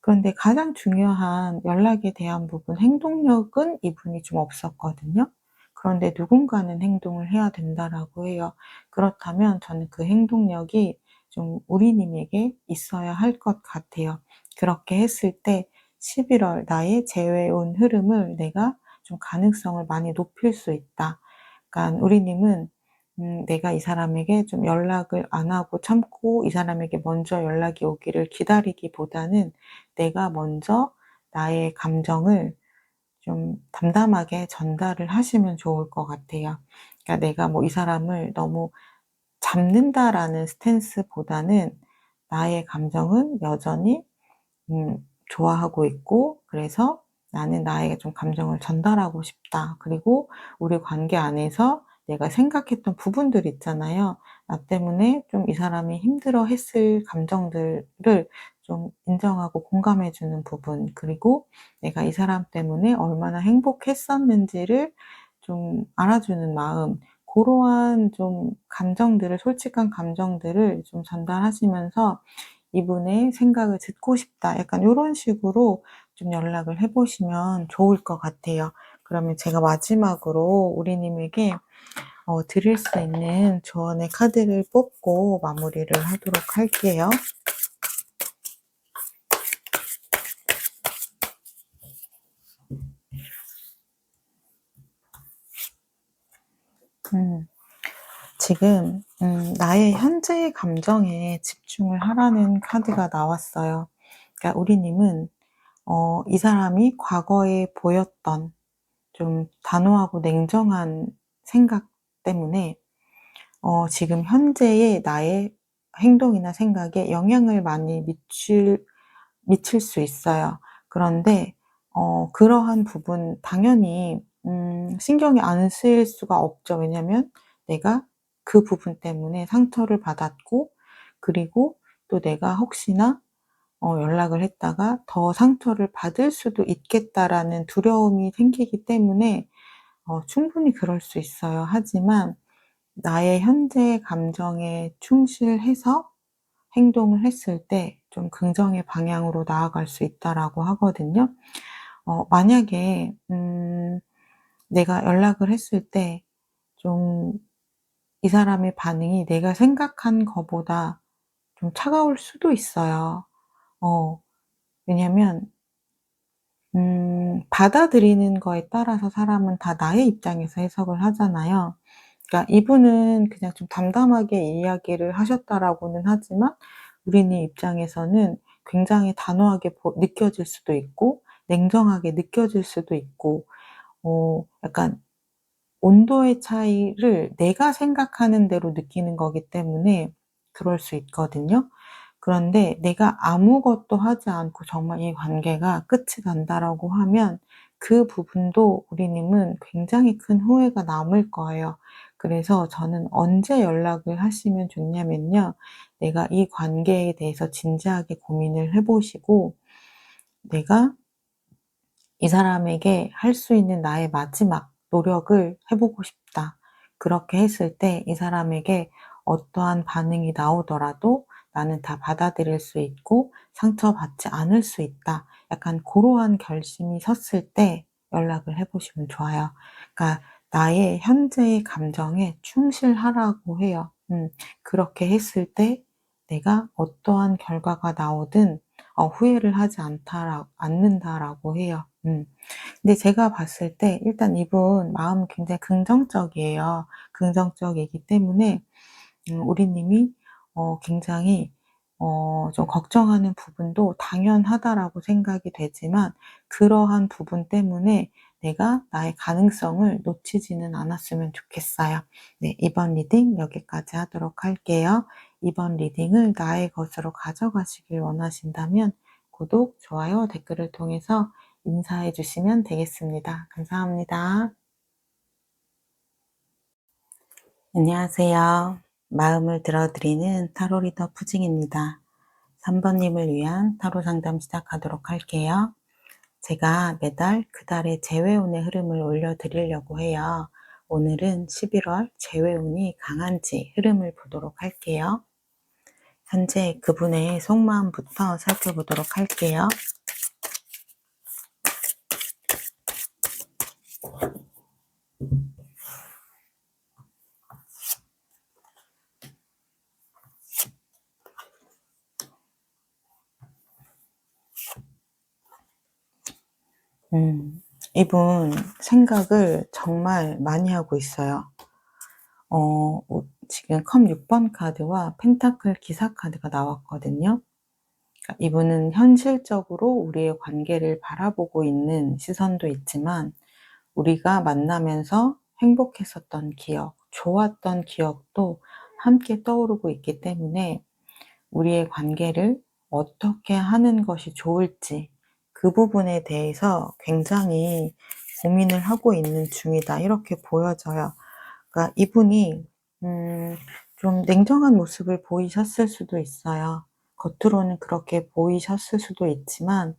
그런데 가장 중요한 연락에 대한 부분 행동력은 이분이 좀 없었거든요. 그런데 누군가는 행동을 해야 된다라고 해요. 그렇다면 저는 그 행동력이 좀 우리님에게 있어야 할 것 같아요. 그렇게 했을 때 11월 나의 재회온 흐름을 내가 좀 가능성을 많이 높일 수 있다. 그러니까 우리님은 내가 이 사람에게 좀 연락을 안 하고 참고 이 사람에게 먼저 연락이 오기를 기다리기보다는 내가 먼저 나의 감정을 좀 담담하게 전달을 하시면 좋을 것 같아요. 그러니까 내가 뭐 이 사람을 너무 잡는다라는 스탠스보다는 나의 감정은 여전히 좋아하고 있고 그래서 '나는 나에게 좀 감정을 전달하고 싶다.' 그리고 우리 관계 안에서 내가 생각했던 부분들 있잖아요. 나 때문에 좀 이 사람이 힘들어했을 감정들을 좀 인정하고 공감해 주는 부분 그리고 내가 이 사람 때문에 얼마나 행복했었는지를 좀 알아주는 마음 고러한 좀 감정들을 솔직한 감정들을 좀 전달하시면서 '이분의 생각을 듣고 싶다.' 약간 요런 식으로 좀 연락을 해 보시면 좋을 것 같아요. 그러면 제가 마지막으로 우리님에게 드릴 수 있는 조언의 카드를 뽑고 마무리를 하도록 할게요. 음. 지금 나의 현재의 감정에 집중을 하라는 카드가 나왔어요. 그러니까 우리님은 이 사람이 과거에 보였던 좀 단호하고 냉정한 생각 때문에 지금 현재의 나의 행동이나 생각에 영향을 많이 미칠 수 있어요. 그런데 그러한 부분 당연히 신경이 안 쓰일 수가 없죠. 왜냐면 내가 그 부분 때문에 상처를 받았고 그리고 또 내가 혹시나 연락을 했다가 '더 상처를 받을 수도 있겠다.'라는 두려움이 생기기 때문에 충분히 그럴 수 있어요. 하지만 나의 현재의 감정에 충실해서 행동을 했을 때 좀 긍정의 방향으로 나아갈 수 있다라고 하거든요. 만약에 내가 연락을 했을 때 좀 이 사람의 반응이 내가 생각한 거보다 좀 차가울 수도 있어요. 어 왜냐면 받아들이는 거에 따라서 사람은 다 나의 입장에서 해석을 하잖아요. 그러니까 이분은 그냥 좀 담담하게 이야기를 하셨다라고는 하지만 우리네 입장에서는 굉장히 단호하게 느껴질 수도 있고 냉정하게 느껴질 수도 있고 약간 온도의 차이를 내가 생각하는 대로 느끼는 거기 때문에 그럴 수 있거든요. 그런데 내가 아무것도 하지 않고 정말 이 관계가 끝이 난다라고 하면 그 부분도 우리님은 굉장히 큰 후회가 남을 거예요. 그래서 저는 언제 연락을 하시면 좋냐면요. 내가 이 관계에 대해서 진지하게 고민을 해 보시고 내가 이 사람에게 할 수 있는 나의 마지막 노력을 해보고 싶다. 그렇게 했을 때 이 사람에게 어떠한 반응이 나오더라도 나는 다 받아들일 수 있고 상처받지 않을 수 있다. 약간 그러한 결심이 섰을 때 연락을 해보시면 좋아요. 그러니까 나의 현재의 감정에 충실하라고 해요. 그렇게 했을 때 내가 어떠한 결과가 나오든 후회를 하지 않는다라고 해요. 근데 제가 봤을 때 일단 이분 마음은 굉장히 긍정적이에요. 긍정적이기 때문에 우리 님이 굉장히 좀 걱정하는 부분도 당연하다라고 생각이 되지만 그러한 부분 때문에 내가 나의 가능성을 놓치지는 않았으면 좋겠어요. 네, 이번 리딩 여기까지 하도록 할게요. 이번 리딩을 나의 것으로 가져가시길 원하신다면 구독, 좋아요, 댓글을 통해서 인사해 주시면 되겠습니다. 감사합니다. 안녕하세요. 마음을 들어드리는 타로 리더 푸징입니다. 3번님을 위한 타로 상담 시작하도록 할게요. 제가 매달 그 달의 재회운의 흐름을 올려드리려고 해요. 오늘은 11월 재회운이 강한지 흐름을 보도록 할게요. 현재 그분의 속마음부터 살펴보도록 할게요. 이분 생각을 정말 많이 하고 있어요. 지금 컵 6번 카드와 펜타클 기사 카드가 나왔거든요. 그러니까 이분은 현실적으로 우리의 관계를 바라보고 있는 시선도 있지만 우리가 만나면서 행복했었던 기억, 좋았던 기억도 함께 떠오르고 있기 때문에 우리의 관계를 어떻게 하는 것이 좋을지 그 부분에 대해서 굉장히 고민을 하고 있는 중이다. 이렇게 보여져요. 그러니까 이분이 좀 냉정한 모습을 보이셨을 수도 있어요. 겉으로는 그렇게 보이셨을 수도 있지만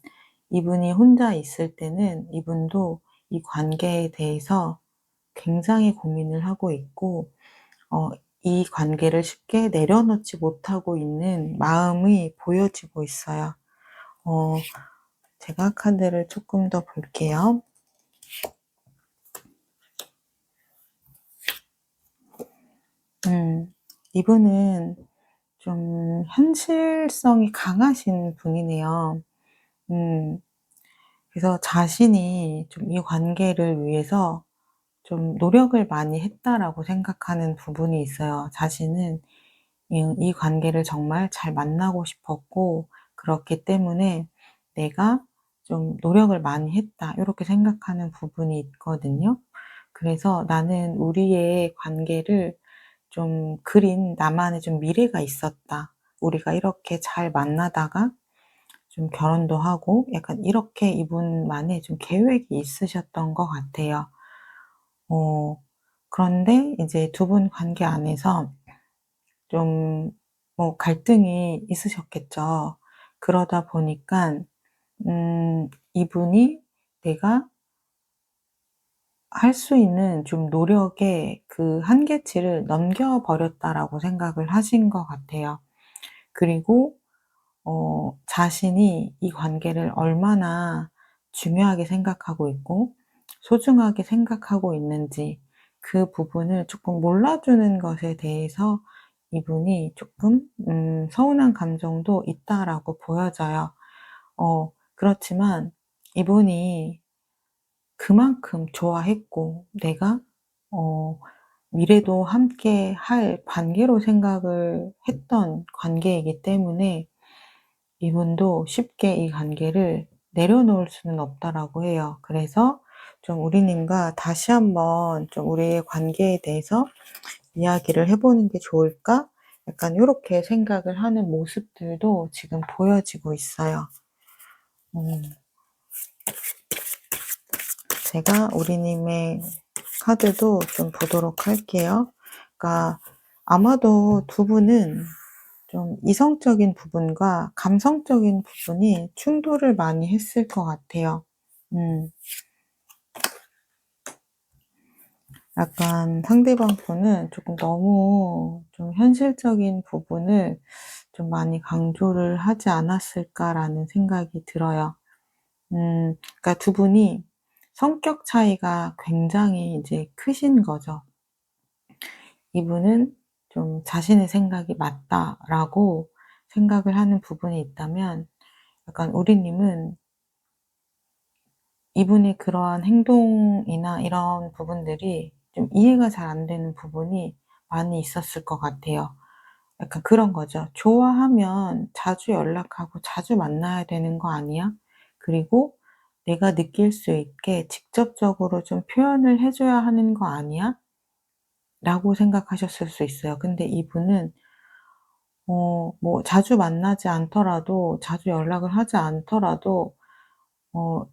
이분이 혼자 있을 때는 이분도 이 관계에 대해서 굉장히 고민을 하고 있고 이 관계를 쉽게 내려놓지 못하고 있는 마음이 보여지고 있어요. 제가 카드를 조금 더 볼게요. 이분은 좀 현실성이 강하신 분이네요. 그래서 자신이 좀 이 관계를 위해서 좀 노력을 많이 했다라고 생각하는 부분이 있어요. 자신은 이 관계를 정말 잘 만나고 싶었고 그렇기 때문에 내가 좀 노력을 많이 했다 이렇게 생각하는 부분이 있거든요. 그래서 나는 우리의 관계를 좀 그린 나만의 좀 미래가 있었다. 우리가 이렇게 잘 만나다가 좀 결혼도 하고 약간 이렇게 이분만의 좀 계획이 있으셨던 것 같아요. 그런데 이제 두 분 관계 안에서 좀 갈등이 있으셨겠죠. 그러다 보니까 이분이 내가 할 수 있는 좀 노력의 그 한계치를 넘겨 버렸다라고 생각을 하신 것 같아요. 그리고 자신이 이 관계를 얼마나 중요하게 생각하고 있고 소중하게 생각하고 있는지 그 부분을 조금 몰라주는 것에 대해서 이분이 조금 서운한 감정도 있다라고 보여져요. 그렇지만 이분이 그만큼 좋아했고 내가 어 미래도 함께 할 관계로 생각을 했던 관계이기 때문에 이분도 쉽게 이 관계를 내려놓을 수는 없다라고 해요. 그래서 좀 우리님과 다시 한번 좀 우리의 관계에 대해서 이야기를 해보는 게 좋을까? 약간 이렇게 생각을 하는 모습들도 지금 보여지고 있어요. 제가 우리님의 카드도 좀 보도록 할게요. 그러니까 아마도 두 분은 좀 이성적인 부분과 감성적인 부분이 충돌을 많이 했을 것 같아요. 음. 약간 상대방 분은 조금 너무 좀 현실적인 부분을 좀 많이 강조를 하지 않았을까라는 생각이 들어요. 그러니까 두 분이 성격 차이가 굉장히 이제 크신 거죠. 이분은 좀 자신의 생각이 맞다라고 생각을 하는 부분이 있다면, 약간 우리님은 이분의 그러한 행동이나 이런 부분들이 좀 이해가 잘 안 되는 부분이 많이 있었을 것 같아요. 약간 그런 거죠. "좋아하면 자주 연락하고 자주 만나야 되는 거 아니야? 그리고 내가 느낄 수 있게 직접적으로 좀 표현을 해 줘야 하는 거 아니야?" 라고 생각하셨을 수 있어요. 근데 이분은 뭐 자주 만나지 않더라도, 자주 연락을 하지 않더라도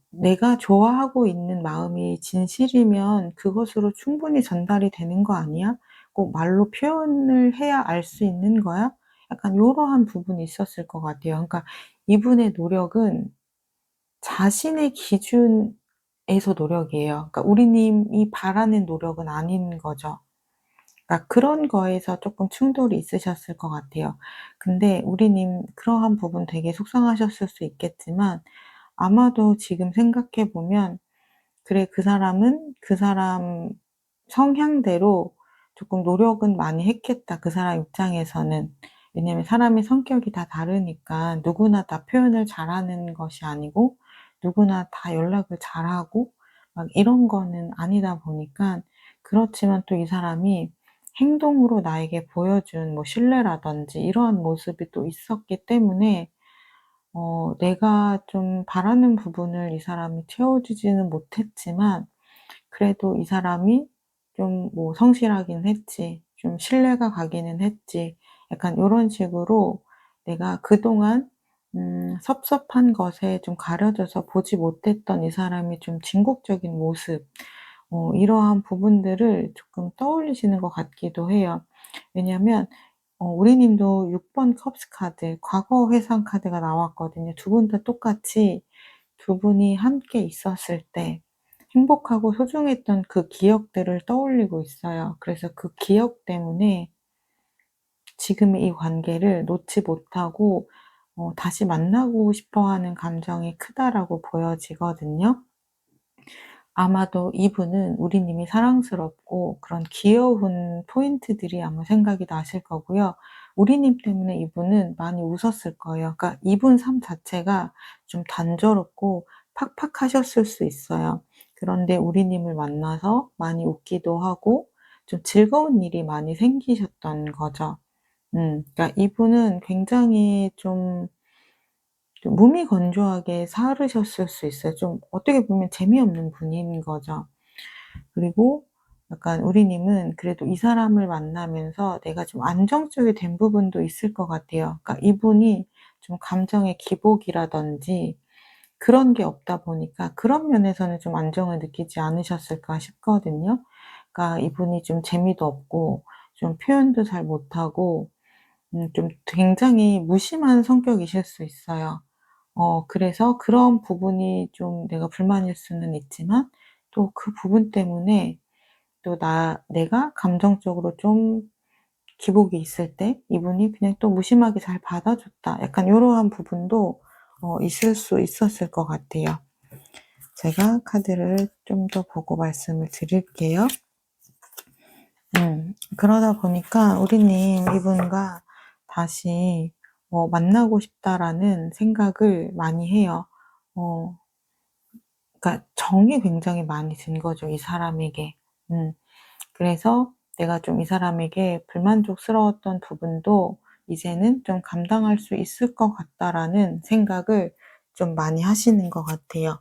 내가 좋아하고 있는 마음이 진실이면 그것으로 충분히 전달이 되는 거 아니야? 꼭 말로 표현을 해야 알 수 있는 거야? 약간 요러한 부분이 있었을 것 같아요. 그러니까 이분의 노력은 자신의 기준에서 노력이에요. 그러니까 우리님이 바라는 노력은 아닌 거죠. 그러니까 그런 거에서 쪼끔 충돌이 있으셨을 것 같아요. 근데 우리님 그러한 부분 되게 속상하셨을 수 있겠지만, 아마도 지금 생각해 보면 '그래, 그 사람은 그 사람 성향대로 조금 노력은 많이 했겠다, 그 사람 입장에서는.' 왜냐면 사람의 성격이 다 다르니까 누구나 다 표현을 잘하는 것이 아니고 누구나 다 연락을 잘하고 막 이런 거는 아니다 보니까, 그렇지만 또 이 사람이 행동으로 나에게 보여준 뭐 신뢰라든지 이러한 모습이 또 있었기 때문에 내가 좀 바라는 부분을 이 사람이 채워주지는 못했지만, 그래도 이 사람이 좀 뭐 성실하긴 했지, 좀 신뢰가 가기는 했지, 약간 요런 식으로 내가 그동안 섭섭한 것에 좀 가려져서 보지 못했던 이 사람이 좀 진국적인 모습, 이러한 부분들을 조금 떠올리시는 것 같기도 해요. 왜냐면 우리 님도 6번 컵스 카드, 과거 회상 카드가 나왔거든요. 두 분 다 똑같이 두 분이 함께 있었을 때 행복하고 소중했던 그 기억들을 떠올리고 있어요. 그래서 그 기억 때문에 지금의 이 관계를 놓지 못하고 다시 만나고 싶어 하는 감정이 크다라고 보여지거든요. 아마도 이분은 우리님이 사랑스럽고 그런 귀여운 포인트들이 아마 생각이 나실 거고요. 우리님 때문에 이분은 많이 웃었을 거예요. 그러니까 이분 삶 자체가 좀 단조롭고 팍팍하셨을 수 있어요. 그런데 우리님을 만나서 많이 웃기도 하고 좀 즐거운 일이 많이 생기셨던 거죠. 그러니까 이분은 굉장히 좀 무미건조하게 살으셨을 수 있어요. 좀 어떻게 보면 재미없는 분인 거죠. 그리고 약간 우리님은 그래도 이 사람을 만나면서 내가 좀 안정적이 된 부분도 있을 것 같아요. 그러니까 이분이 좀 감정의 기복이라든지 그런 게 없다 보니까 그런 면에서는 좀 안정을 느끼지 않으셨을까 싶거든요. 그러니까 이분이 좀 재미도 없고 좀 표현도 잘 못하고 좀 굉장히 무심한 성격이실 수 있어요. 그래서 그런 부분이 좀 내가 불만일 수는 있지만, 또 그 부분 때문에 또 내가 감정적으로 좀 기복이 있을 때 이분이 그냥 또 무심하게 잘 받아줬다, 약간 요러한 부분도 있을 수 있었을 것 같아요. 제가 카드를 좀 더 보고 말씀을 드릴게요. 그러다 보니까 우리님 이분과 다시 만나고 싶다라는 생각을 많이 해요. 어 그러니까 정이 굉장히 많이 든 거죠, 이 사람에게. 음. 그래서 내가 좀 이 사람에게 불만족스러웠던 부분도 이제는 좀 감당할 수 있을 것 같다라는 생각을 좀 많이 하시는 것 같아요.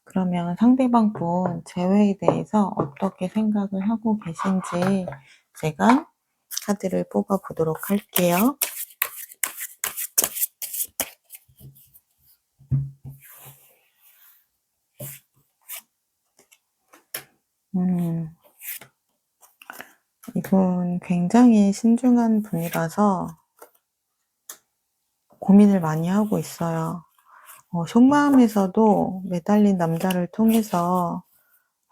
그러면 상대방 분 재회에 대해서 어떻게 생각을 하고 계신지 제가 카드를 뽑아 보도록 할게요. 음. 이분 굉장히 신중한 분이라서 고민을 많이 하고 있어요. 속마음에서도 매달린 남자를 통해서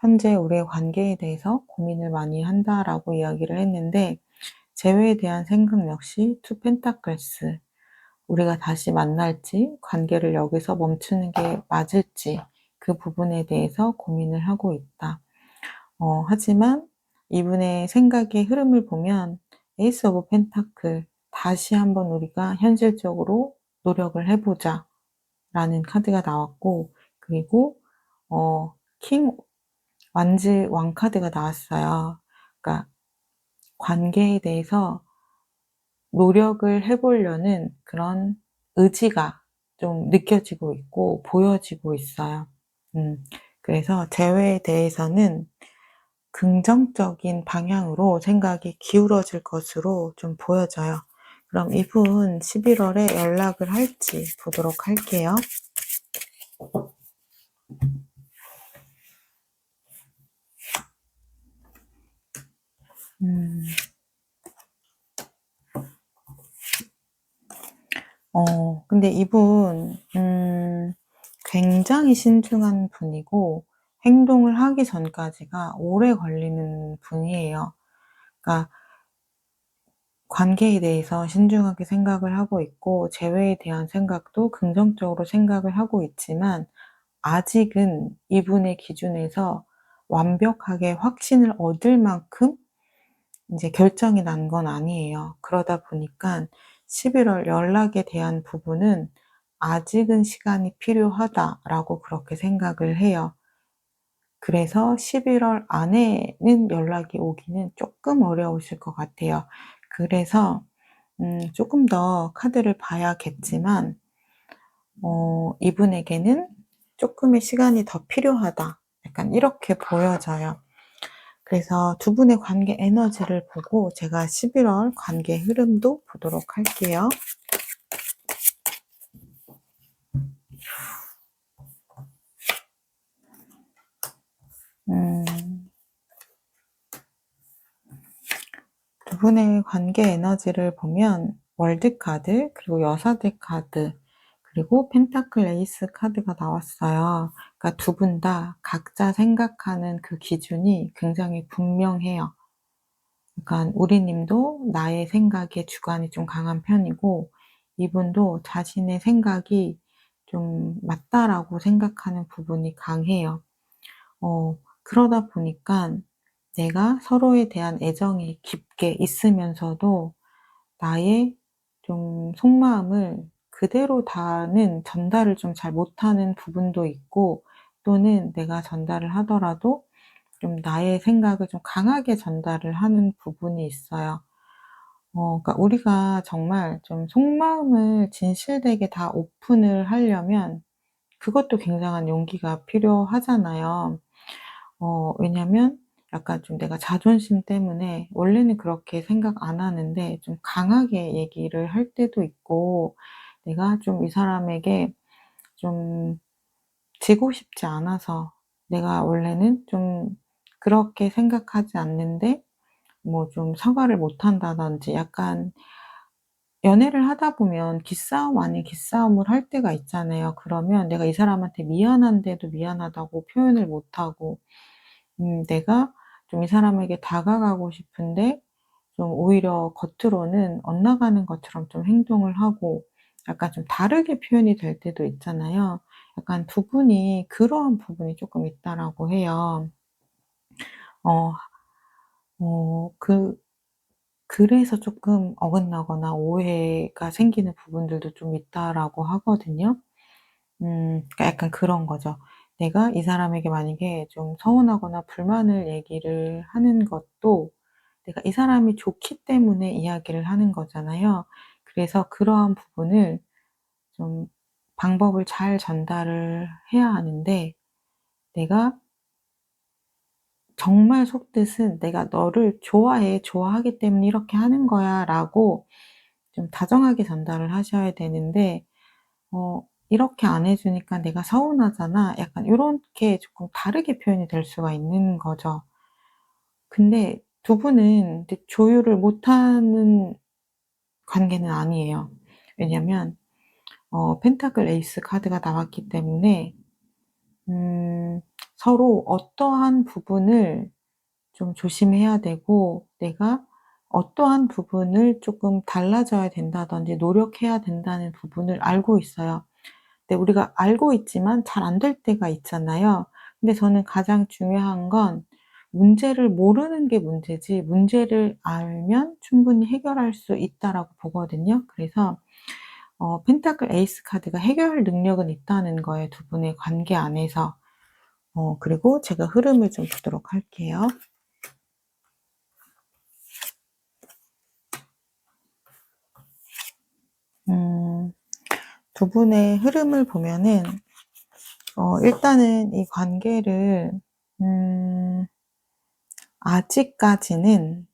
현재 우리의 관계에 대해서 고민을 많이 한다라고 이야기를 했는데 재회에 대한 생각 역시 투 펜타클스 우리가 다시 만날지 관계를 여기서 멈추는 게 맞을지 그 부분에 대해서 고민을 하고 있다. 하지만 이분의 생각의 흐름을 보면 에이스 오브 펜타클 다시 한번 우리가 현실적으로 노력을 해보자 라는 카드가 나왔고 그리고 킹 완즈 왕 카드가 나왔어요. 그러니까 관계에 대해서 노력을 해보려는 그런 의지가 좀 느껴지고 있고 보여지고 있어요. 그래서 재회에 대해서는 긍정적인 방향으로 생각이 기울어질 것으로 좀 보여져요. 그럼 이분 11월에 연락을 할지 보도록 할게요. 근데 이분 굉장히 신중한 분이고 행동을 하기 전까지가 오래 걸리는 분이에요. 그러니까 관계에 대해서 신중하게 생각을 하고 있고 재회에 대한 생각도 긍정적으로 생각을 하고 있지만 아직은 이분의 기준에서 완벽하게 확신을 얻을 만큼 이제 결정이 난 건 아니에요. 그러다 보니까 11월 연락에 대한 부분은 아직은 시간이 필요하다라고 그렇게 생각을 해요. 그래서 11월 안에는 연락이 오기는 조금 어려우실 것 같아요. 그래서 조금 더 카드를 봐야겠지만 이분에게는 조금의 시간이 더 필요하다. 약간 이렇게 보여져요. 그래서 두 분의 관계 에너지를 보고 제가 11월 관계 흐름도 보도록 할게요. 두 분의 관계 에너지를 보면 월드 카드, 그리고 여사대 카드, 그리고 펜타클 에이스 카드가 나왔어요. 그러니까 두 분 다 각자 생각하는 그 기준이 굉장히 분명해요. 그러니까 우리님도 나의 생각에 주관이 좀 강한 편이고 이분도 자신의 생각이 좀 맞다라고 생각하는 부분이 강해요. 그러다 보니까 내가 서로에 대한 애정이 깊게 있으면서도 나의 좀 속마음을 그대로 다는 전달을 좀 잘 못하는 부분도 있고 또는 내가 전달을 하더라도 좀 나의 생각을 좀 강하게 전달을 하는 부분이 있어요. 그러니까 우리가 정말 좀 속마음을 진실되게 다 오픈을 하려면 그것도 굉장한 용기가 필요하잖아요. 왜냐면 약간 좀 내가 자존심 때문에 원래는 그렇게 생각 안 하는데 좀 강하게 얘기를 할 때도 있고 내가 좀 이 사람에게 좀 지고 싶지 않아서 내가 원래는 좀 그렇게 생각하지 않는데 뭐 좀 사과를 못 한다든지 약간 연애를 하다 보면 기싸움 아닌 기싸움을 할 때가 있잖아요. 그러면 내가 이 사람한테 미안한데도 미안하다고 표현을 못 하고 내가 좀 이 사람에게 다가가고 싶은데 좀 오히려 겉으로는 엇나가는 것처럼 좀 행동을 하고 약간 좀 다르게 표현이 될 때도 있잖아요. 약간 두 분이 그러한 부분이 쪼끔 있다라고 해요. 어 그래서 쪼끔 어긋나거나 오해가 생기는 부분들도 좀 있다라고 하거든요. 그러니까 약간 그런 거죠. 내가 이 사람에게 만약에 좀 서운하거나 불만을 얘기를 하는 것도 내가 이 사람이 좋기 때문에 이야기를 하는 거잖아요. 그래서 그러한 부분을 좀 방법을 잘 전달을 해야 하는데 내가 정말 속뜻은 '내가 너를 좋아해. 좋아하기 때문에 이렇게 하는 거야.'라고 좀 다정하게 전달을 하셔야 되는데 "이렇게 안 해 주니까 내가 서운하잖아." 약간 요렇게 조금 다르게 표현이 될 수가 있는 거죠. 근데 두 분은 이제 조율을 못하는 관계는 아니에요. 왜냐면 펜타클 에이스 카드가 나왔기 때문에 음 서로 어떠한 부분을 좀 조심해야 되고 내가 어떠한 부분을 조금 달라져야 된다든지 노력해야 된다는 부분을 알고 있어요. 근데 우리가 알고 있지만 잘 안 될 때가 있잖아요. 근데 저는 가장 중요한 건 문제를 모르는 게 문제지 문제를 알면 충분히 해결할 수 있다라고 보거든요. 그래서 펜타클 에이스 카드가 해결 능력은 있다는 거예요, 두 분의 관계 안에서. 그리고 제가 흐름을 좀 보도록 할게요. 두 분의 흐름을 보면은 일단은 이 관계를 아직까지는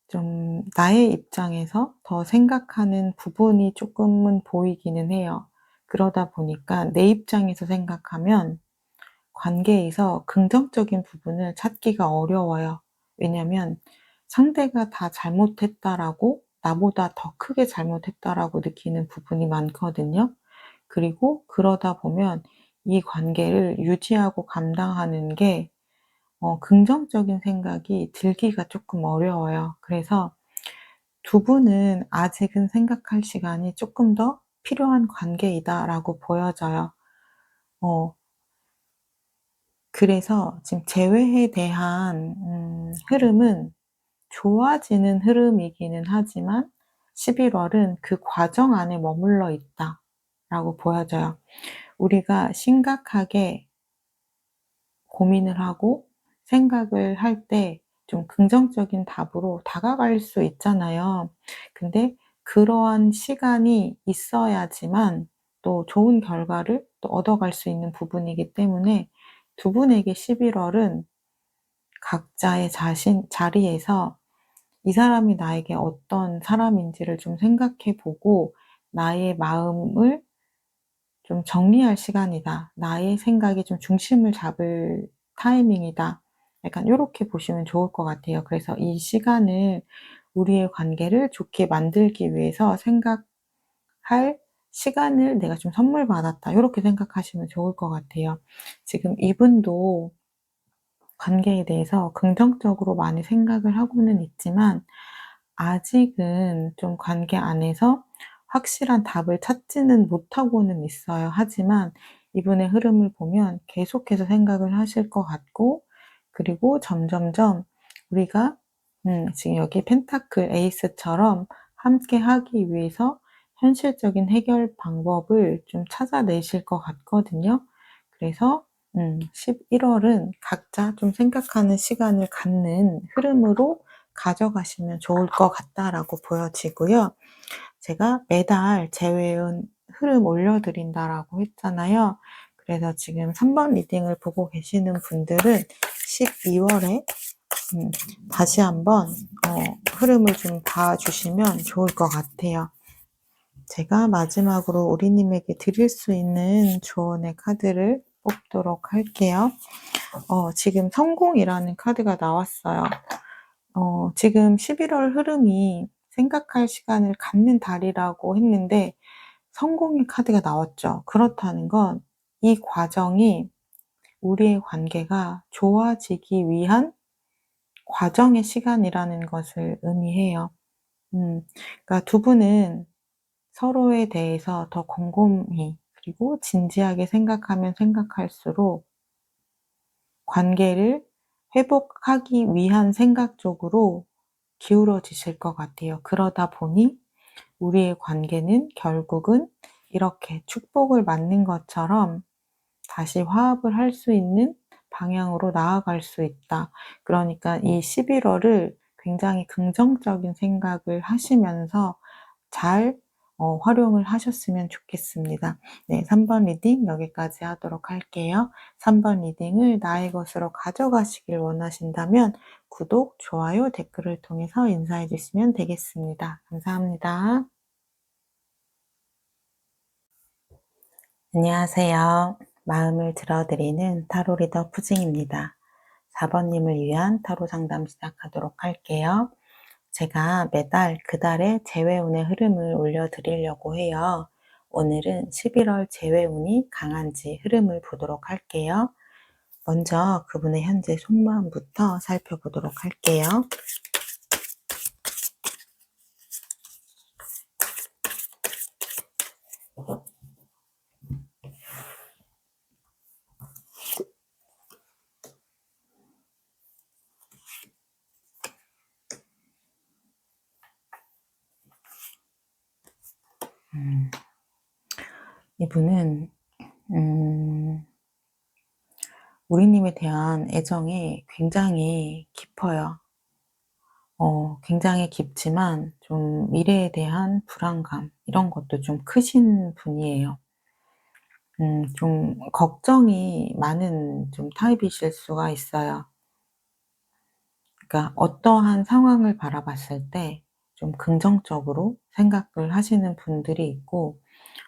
좀 나의 입장에서 더 생각하는 부분이 조금은 보이기는 해요. 그러다 보니까 내 입장에서 생각하면 관계에서 긍정적인 부분을 찾기가 어려워요. 왜냐면 상대가 다 잘못했다라고 나보다 더 크게 잘못했다라고 느끼는 부분이 많거든요. 그리고 그러다 보면 이 관계를 유지하고 감당하는 게 긍정적인 생각이 들기가 조금 어려워요. 그래서 두 분은 아직은 생각할 시간이 조금 더 필요한 관계이다라고 보여져요. 어 그래서 지금 재회에 대한 흐름은 좋아지는 흐름이기는 하지만 11월은 그 과정 안에 머물러 있다라고 보여져요. 우리가 심각하게 고민을 하고 생각을 할 때 좀 긍정적인 답으로 다가갈 수 있잖아요. 근데 그러한 시간이 있어야지만 또 좋은 결과를 또 얻어갈 수 있는 부분이기 때문에 두 분에게 11월은 각자의 자리에서 이 사람이 나에게 어떤 사람인지를 좀 생각해 보고 나의 마음을 좀 정리할 시간이다. 나의 생각이 좀 중심을 잡을 타이밍이다. 약간 요렇게 보시면 좋을 것 같아요. 그래서 이 시간을 우리의 관계를 좋게 만들기 위해서 생각할 시간을 내가 좀 선물 받았다. 요렇게 생각하시면 좋을 것 같아요. 지금 이분도 관계에 대해서 긍정적으로 많이 생각을 하고는 있지만 아직은 좀 관계 안에서 확실한 답을 찾지는 못하고는 있어요. 하지만 이분의 흐름을 보면 계속해서 생각을 하실 것 같고 그리고 점점점 우리가 지금 여기 펜타클 에이스처럼 함께 하기 위해서 현실적인 해결 방법을 좀 찾아내실 것 같거든요. 그래서 11월은 각자 좀 생각하는 시간을 갖는 흐름으로 가져가시면 좋을 것 같다라고 보여지고요. 제가 매달 재회운 흐름 올려드린다라고 했잖아요. 그래서 지금 3번 리딩을 보고 계시는 분들은 12월에 다시 한번 흐름을 좀 봐주시면 좋을 것 같아요. 제가 마지막으로 우리님에게 드릴 수 있는 조언의 카드를 뽑도록 할게요. 지금 성공이라는 카드가 나왔어요. 지금 11월 흐름이 생각할 시간을 갖는 달이라고 했는데 성공의 카드가 나왔죠. 그렇다는 건 이 과정이 우리의 관계가 좋아지기 위한 과정의 시간이라는 것을 의미해요. 그러니까 두 분은 서로에 대해서 더 곰곰이 그리고 진지하게 생각하면 생각할수록 관계를 회복하기 위한 생각 쪽으로 기울어지실 것 같아요. 그러다 보니 우리의 관계는 결국은 이렇게 축복을 맞는 것처럼 다시 화합을 할 수 있는 방향으로 나아갈 수 있다. 그러니까 이 11월을 굉장히 긍정적인 생각을 하시면서 잘 활용을 하셨으면 좋겠습니다. 네, 3번 리딩 여기까지 하도록 할게요. 3번 리딩을 나의 것으로 가져가시길 원하신다면 구독, 좋아요, 댓글을 통해서 인사해 주시면 되겠습니다. 감사합니다. 안녕하세요. 마음을 들어드리는 타로 리더 푸징입니다. 4번님을 위한 타로 상담 시작하도록 할게요. 제가 매달 그달의 재회운의 흐름을 올려드리려고 해요. 오늘은 11월 재회운이 강한지 흐름을 보도록 할게요. 먼저 그분의 현재 속마음부터 살펴보도록 할게요. 이분은 우리님에 대한 애정이 굉장히 깊어요. 굉장히 깊지만 좀 미래에 대한 불안감 이런 것도 좀 크신 분이에요. 좀 걱정이 많은 좀 타입이실 수가 있어요. 그러니까 어떠한 상황을 바라봤을 때 좀 긍정적으로 생각을 하시는 분들이 있고,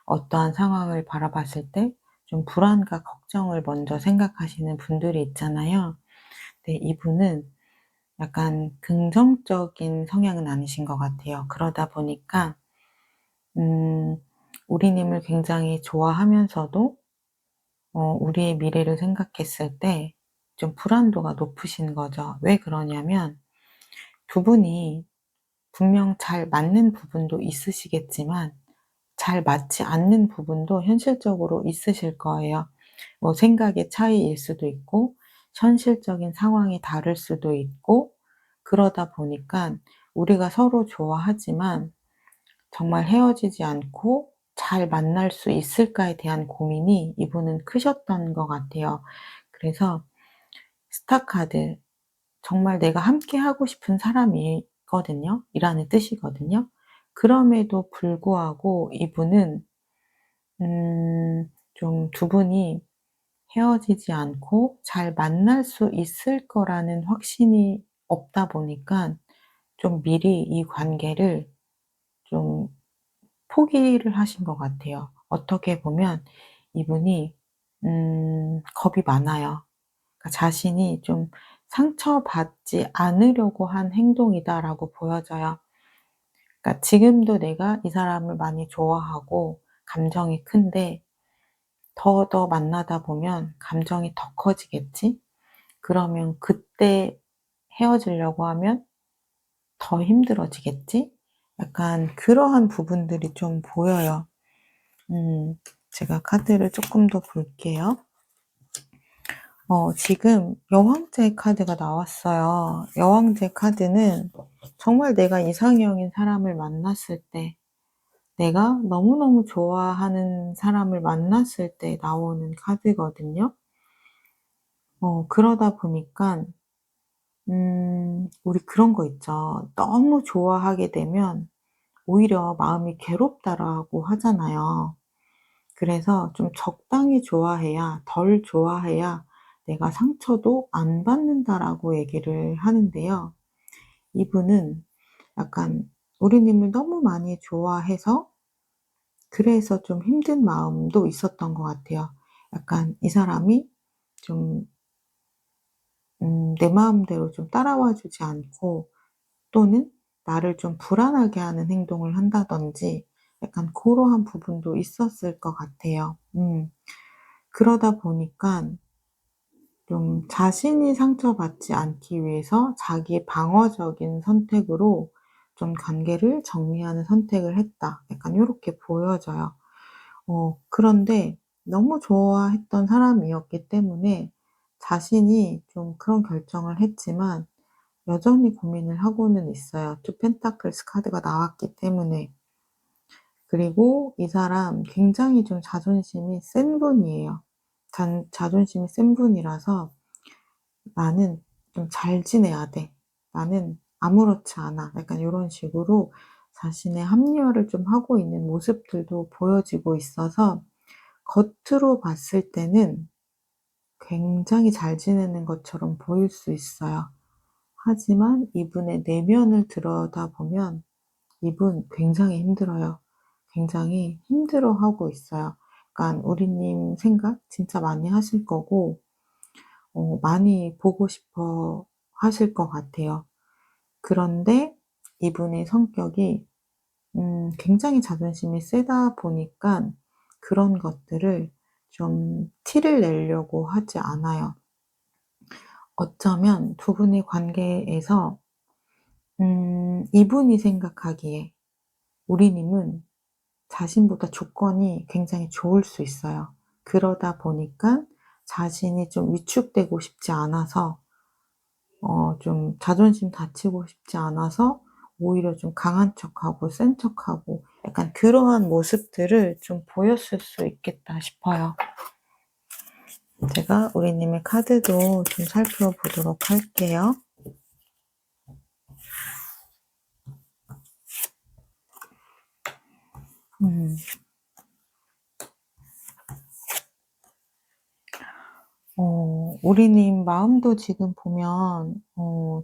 어떠한 상황을 바라봤을 때 좀 불안과 걱정을 먼저 생각하시는 분들이 있잖아요. 근데 이분은 약간 긍정적인 성향은 아니신 것 같아요. 그러다 보니까 음 우리님을 굉장히 좋아하면서도 우리의 미래를 생각했을 때 좀 불안도가 높으신 거죠. 왜 그러냐면 두 분이 분명 잘 맞는 부분도 있으시겠지만 잘 맞지 않는 부분도 현실적으로 있으실 거예요. 뭐 생각의 차이일 수도 있고 현실적인 상황이 다를 수도 있고, 그러다 보니까 우리가 서로 좋아하지만 정말 헤어지지 않고 잘 만날 수 있을까에 대한 고민이 이분은 크셨던 것 같아요. 그래서 스타카드, 정말 내가 함께 하고 싶은 사람이거든요. 이라는 뜻이거든요. 그럼에도 불구하고 이분은 좀 두 분이 헤어지지 않고 잘 만날 수 있을 거라는 확신이 없다 보니까 좀 미리 이 관계를 좀 포기를 하신 것 같아요. 어떻게 보면 이분이 겁이 많아요. 그러니까 자신이 좀 '상처받지 않으려고 한 행동이다.'라고 보여져요. 그러니까 지금도 내가 이 사람을 많이 좋아하고 감정이 큰데 더 만나다 보면 감정이 더 커지겠지? 그러면 그때 헤어지려고 하면 더 힘들어지겠지? 약간 그러한 부분들이 좀 보여요. 제가 카드를 조금 더 볼게요. 지금 여왕제 카드가 나왔어요. 여왕제 카드는 정말 내가 이상형인 사람을 만났을 때, 내가 너무너무 좋아하는 사람을 만났을 때 나오는 카드거든요. 그러다 보니까 우리 그런 거 있죠. 너무 좋아하게 되면 오히려 마음이 괴롭다라고 하잖아요. 그래서 좀 적당히 좋아해야, 덜 좋아해야 내가 상처도 안 받는다라고 얘기를 하는데요. 이분은 약간 우리님을 너무 많이 좋아해서 그래서 좀 힘든 마음도 있었던 것 같아요. 약간 이 사람이 좀 내 마음대로 좀 따라와 주지 않고, 또는 나를 좀 불안하게 하는 행동을 한다든지 약간 고러한 부분도 있었을 것 같아요. 그러다 보니까 좀 자신이 상처받지 않기 위해서 자기의 방어적인 선택으로 좀 관계를 정리하는 선택을 했다. 약간 요렇게 보여져요. 그런데 너무 좋아했던 사람이었기 때문에 자신이 좀 그런 결정을 했지만 여전히 고민을 하고는 있어요. 투 펜타클스 카드가 나왔기 때문에. 그리고 이 사람 굉장히 좀 자존심이 센 분이에요. 자존심이 센 분이라서 '나는 좀 잘 지내야 돼. 나는 아무렇지 않아.' 약간 요런 식으로 자신의 합리화를 좀 하고 있는 모습들도 보여지고 있어서 겉으로 봤을 때는 굉장히 잘 지내는 것처럼 보일 수 있어요. 하지만 이분의 내면을 들여다보면 이분 굉장히 힘들어요. 굉장히 힘들어하고 있어요. 그러니까 우리님 생각 진짜 많이 하실 거고 많이 보고 싶어 하실 것 같아요. 그런데 이분의 성격이 굉장히 자존심이 세다 보니까 그런 것들을 좀 티를 내려고 하지 않아요. 어쩌면 두 분의 관계에서 이분이 생각하기에 우리님은 자신보다 조건이 굉장히 좋을 수 있어요. 그러다 보니까 자신이 좀 위축되고 싶지 않아서 좀 자존심 다치고 싶지 않아서 오히려 좀 강한 척하고 센 척하고 약간 그러한 모습들을 좀 보였을 수 있겠다 싶어요. 제가 우리님의 카드도 좀 살펴보도록 할게요. 우리님 마음도 지금 보면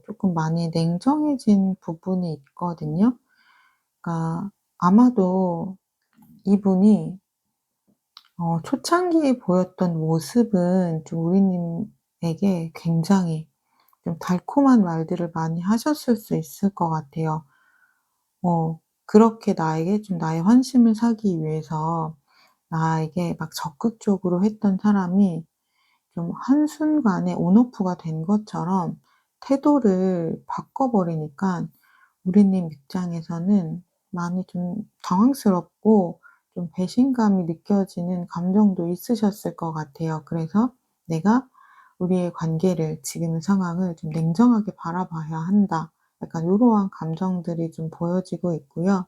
조금 많이 냉정해진 부분이 있거든요. 그러니까 아마도 이분이 초창기에 보였던 모습은 좀 우리님에게 굉장히 좀 달콤한 말들을 많이 하셨을 수 있을 것 같아요. 그렇게 나에게 좀 나의 환심을 사기 위해서 나에게 막 적극적으로 했던 사람이 좀 한순간에 온오프가 된 것처럼 태도를 바꿔버리니까 우리님 입장에서는 많이 좀 당황스럽고 좀 배신감이 느껴지는 감정도 있으셨을 것 같아요. 그래서 '내가 우리의 관계를 지금의 상황을 좀 냉정하게 바라봐야 한다.' 약간 요러한 감정들이 좀 보여지고 있고요.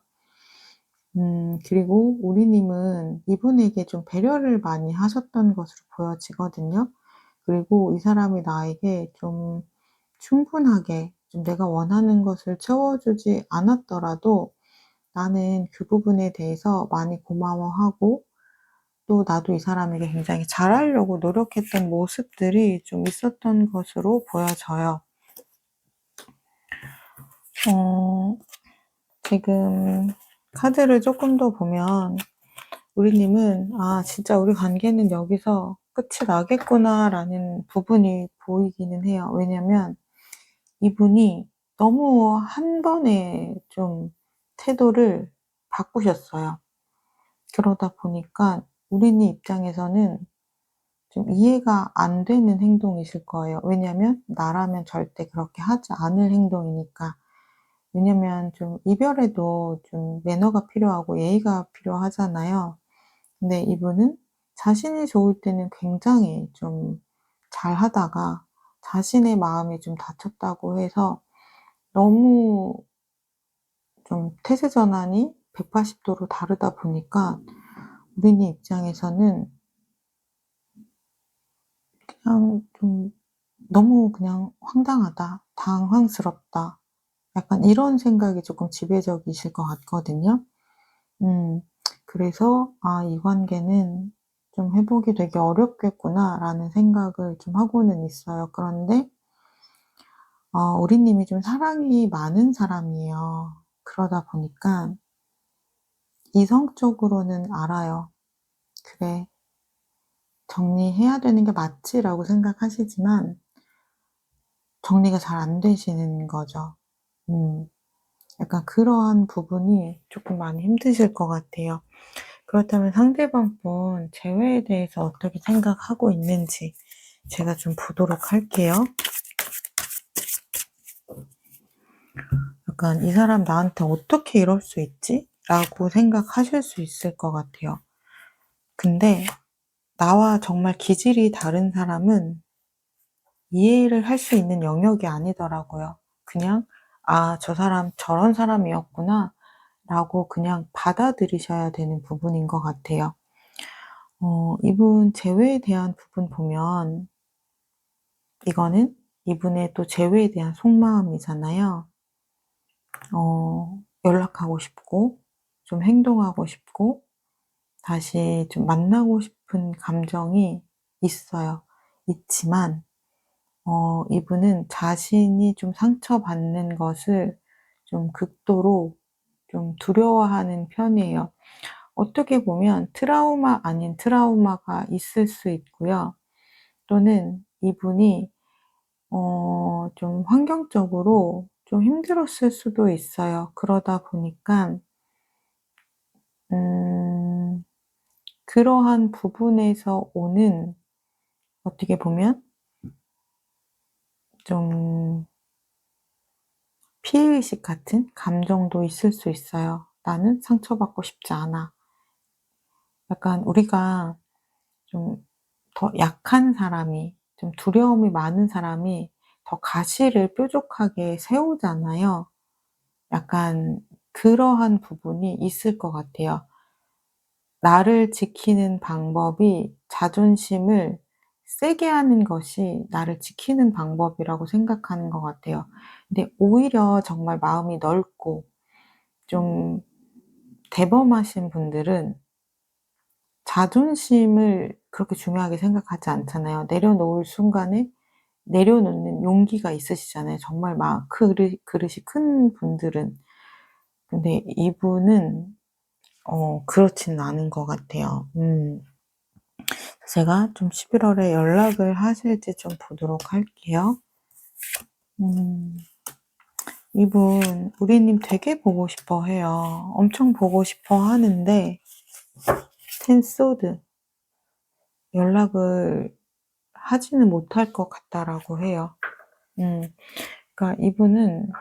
그리고 우리님은 이분에게 좀 배려를 많이 하셨던 것으로 보여지거든요. 그리고 이 사람이 나에게 좀 충분하게 좀 내가 원하는 것을 채워주지 않았더라도 나는 그 부분에 대해서 많이 고마워하고 또 나도 이 사람에게 굉장히 잘하려고 노력했던 모습들이 좀 있었던 것으로 보여져요. 어 지금 카드를 조금 더 보면 우리님은 '아 진짜 우리 관계는 여기서 끝이 나겠구나.'라는 부분이 보이기는 해요. 왜냐면 이분이 너무 한 번에 좀 태도를 바꾸셨어요. 그러다 보니까 우리님 입장에서는 좀 이해가 안 되는 행동이실 거예요. 왜냐면 나라면 절대 그렇게 하지 않을 행동이니까. 왜냐면 좀 이별에도 좀 매너가 필요하고 예의가 필요하잖아요. 근데 이분은 자신이 좋을 때는 굉장히 좀 잘하다가 자신의 마음이 좀 다쳤다고 해서 너무 좀 태세 전환이 180 도로 다르다 보니까 우리네 입장에서는 그냥 좀 너무 그냥 '황당하다. 당황스럽다.' 약간 이런 생각이 조금 지배적이실 것 같거든요. 음 그래서 '아 이 관계는 좀 회복이 되게 어렵겠구나.'라는 생각을 좀 하고는 있어요. 그런데 우리님이 좀 사랑이 많은 사람이에요. 그러다 보니까 이성적으로는 알아요. '그래. 정리해야 되는 게 맞지.'라고 생각하시지만 정리가 잘 안 되시는 거죠. 음. 약간 그러한 부분이 조금 많이 힘드실 것 같아요. 그렇다면 상대방 분 재회에 대해서 어떻게 생각하고 있는지 제가 좀 보도록 할게요. 약간 '이 사람 나한테 어떻게 이럴 수 있지?' 라고 생각하실 수 있을 것 같아요. 근데 나와 정말 기질이 다른 사람은 이해를 할 수 있는 영역이 아니더라고요. 그냥 '아 저 사람 저런 사람이었구나.' 라고 그냥 받아들이셔야 되는 부분인 것 같아요. 이분 재회에 대한 부분 보면 이거는 이분의 또 재회에 대한 속마음이잖아요. 연락하고 싶고 좀 행동하고 싶고 다시 좀 만나고 싶은 감정이 있어요. 있지만 이분은 자신이 좀 상처받는 것을 좀 극도로 좀 두려워하는 편이에요. 어떻게 보면 트라우마 아닌 트라우마가 있을 수 있고요. 또는 이분이 좀 환경적으로 좀 힘들었을 수도 있어요. 그러다 보니까 음 그러한 부분에서 오는 어떻게 보면 좀 피해의식 같은 감정도 있을 수 있어요. '나는 상처받고 싶지 않아.' 약간 우리가 좀 더 약한 사람이, 좀 두려움이 많은 사람이 더 가시를 뾰족하게 세우잖아요. 약간 그러한 부분이 있을 것 같아요. 나를 지키는 방법이 자존심을 세게 하는 것이 나를 지키는 방법이라고 생각하는 것 같아요. 근데 오히려 정말 마음이 넓고 좀 대범하신 분들은 자존심을 그렇게 중요하게 생각하지 않잖아요. 내려놓을 순간에 내려놓는 용기가 있으시잖아요. 정말 막 그릇이 큰 분들은. 근데 이분은 그렇지는 않은 것 같아요. 제가 좀 11월 월에 연락을 하실지 좀 보도록 할게요. 음 이분 우리님 되게 보고 싶어 해요. 엄청 보고 싶어 하는데 텐 소드 연락을 하지는 못할 것 같다라고 해요. 음 그러니까 이분은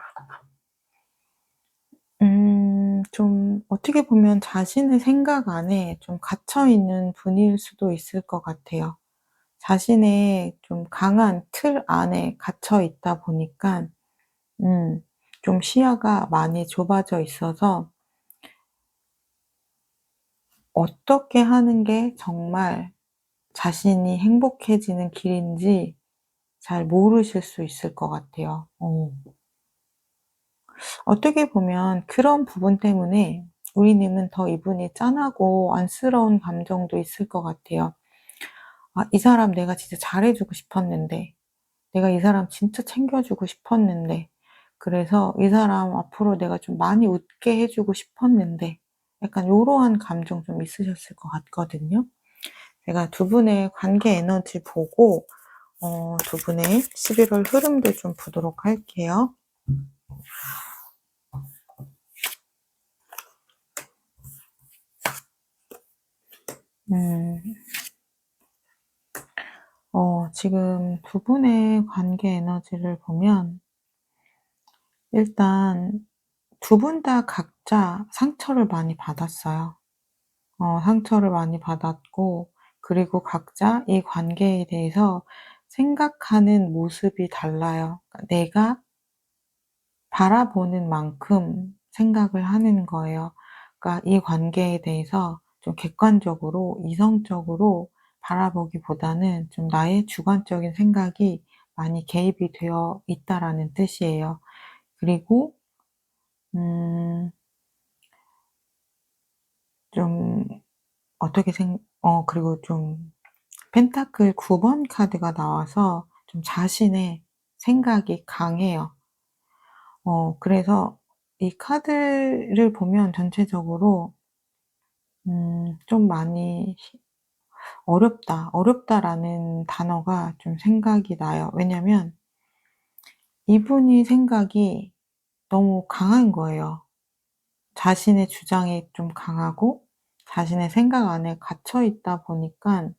좀 어떻게 보면 자신의 생각 안에 좀 갇혀 있는 분일 수도 있을 것 같아요. 자신의 좀 강한 틀 안에 갇혀 있다 보니까 음 좀 시야가 많이 좁아져 있어서 어떻게 하는 게 정말 자신이 행복해지는 길인지 잘 모르실 수 있을 것 같아요. 어떻게 보면 그런 부분 때문에 우리님은 더 이분이 짠하고 안쓰러운 감정도 있을 것 같아요. '아 이 사람 내가 진짜 잘해 주고 싶었는데. 내가 이 사람 진짜 챙겨 주고 싶었는데. 그래서 이 사람 앞으로 내가 좀 많이 웃게 해 주고 싶었는데.' 약간 요러한 감정 좀 있으셨을 것 같거든요. 제가 두 분의 관계 에너지 보고 두 분의 11월 흐름도 좀 보도록 할게요. 음. 지금 두 분의 관계 에너지를 보면 일단 두 분 다 각자 상처를 많이 받았어요. 상처를 많이 받았고 그리고 각자 이 관계에 대해서 생각하는 모습이 달라요. 그러니까 내가 바라보는 만큼 생각을 하는 거예요. 그러니까 이 관계에 대해서 좀 객관적으로 이성적으로 바라보기보다는 좀 나의 주관적인 생각이 많이 개입이 되어 있다라는 뜻이에요. 그리고 음 좀 어떻게 그리고 좀 펜타클 9번 카드가 나와서 좀 자신의 생각이 강해요. 그래서 이 카드를 보면 전체적으로 좀 많이 어렵다. 어렵다라는 단어가 좀 생각이 나요. 왜냐면 이분이 생각이 너무 강한 거예요. 자신의 주장이 좀 강하고 자신의 생각 안에 갇혀 있다 보니까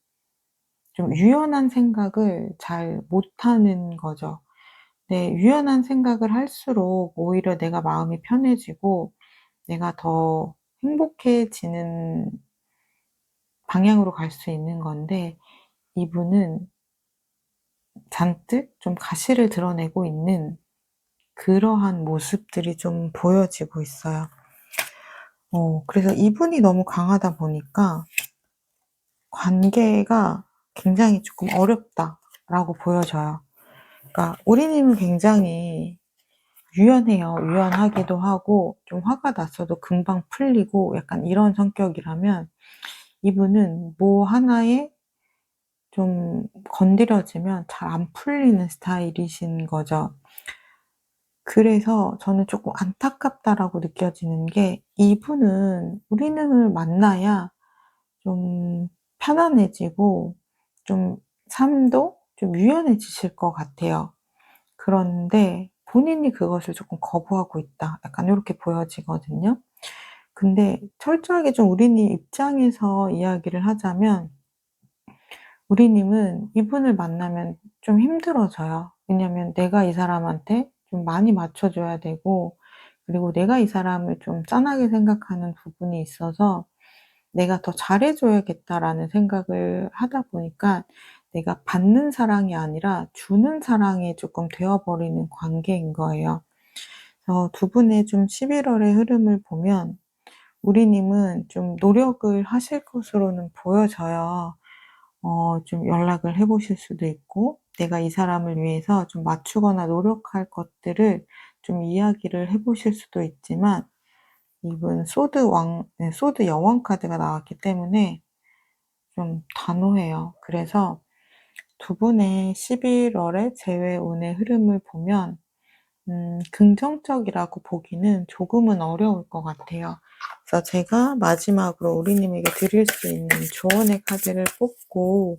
좀 유연한 생각을 잘 못하는 거죠. 네. 유연한 생각을 할수록 오히려 내가 마음이 편해지고 내가 더 행복해지는 방향으로 갈 수 있는 건데 이분은 잔뜩 좀 가시를 드러내고 있는 그러한 모습들이 좀 보여지고 있어요. 그래서 이분이 너무 강하다 보니까 '관계가 굉장히 쪼끔 어렵다.'라고 보여져요. 그러니까 우리님은 굉장히 유연해요. 유연하기도 하고 좀 화가 났어도 금방 풀리고 약간 이런 성격이라면 이분은 뭐 하나에 좀 건드려지면 잘 안 풀리는 스타일이신 거죠. 그래서 저는 쪼끔 안타깝다라고 느껴지는 게 이분은 우리는을 만나야 좀 편안해지고 좀 삶도 좀 유연해지실 것 같아요. 그런데 본인이 그것을 조금 거부하고 있다. 약간 요렇게 보여지거든요. 근데 철저하게 좀 우리님 입장에서 이야기를 하자면 우리님은 이분을 만나면 좀 힘들어져요. 왜냐면 내가 이 사람한테 좀 많이 맞춰줘야 되고, 그리고 내가 이 사람을 좀 짠하게 생각하는 부분이 있어서 '내가 더 잘해줘야겠다.'라는 생각을 하다 보니까 내가 받는 사랑이 아니라 주는 사랑이 조금 되어 버리는 관계인 거예요. 그래서 두 분의 좀 11월의 흐름을 보면 우리님은 좀 노력을 하실 것으로는 보여져요. 좀 연락을 해 보실 수도 있고, 내가 이 사람을 위해서 좀 맞추거나 노력할 것들을 좀 이야기를 해 보실 수도 있지만, 이분 소드 여왕 카드가 나왔기 때문에 좀 단호해요. 그래서 두 분의 11월의 재회운의 흐름을 보면 긍정적이라고 보기는 조금은 어려울 것 같아요. 그래서 제가 마지막으로 우리님에게 드릴 수 있는 조언의 카드를 뽑고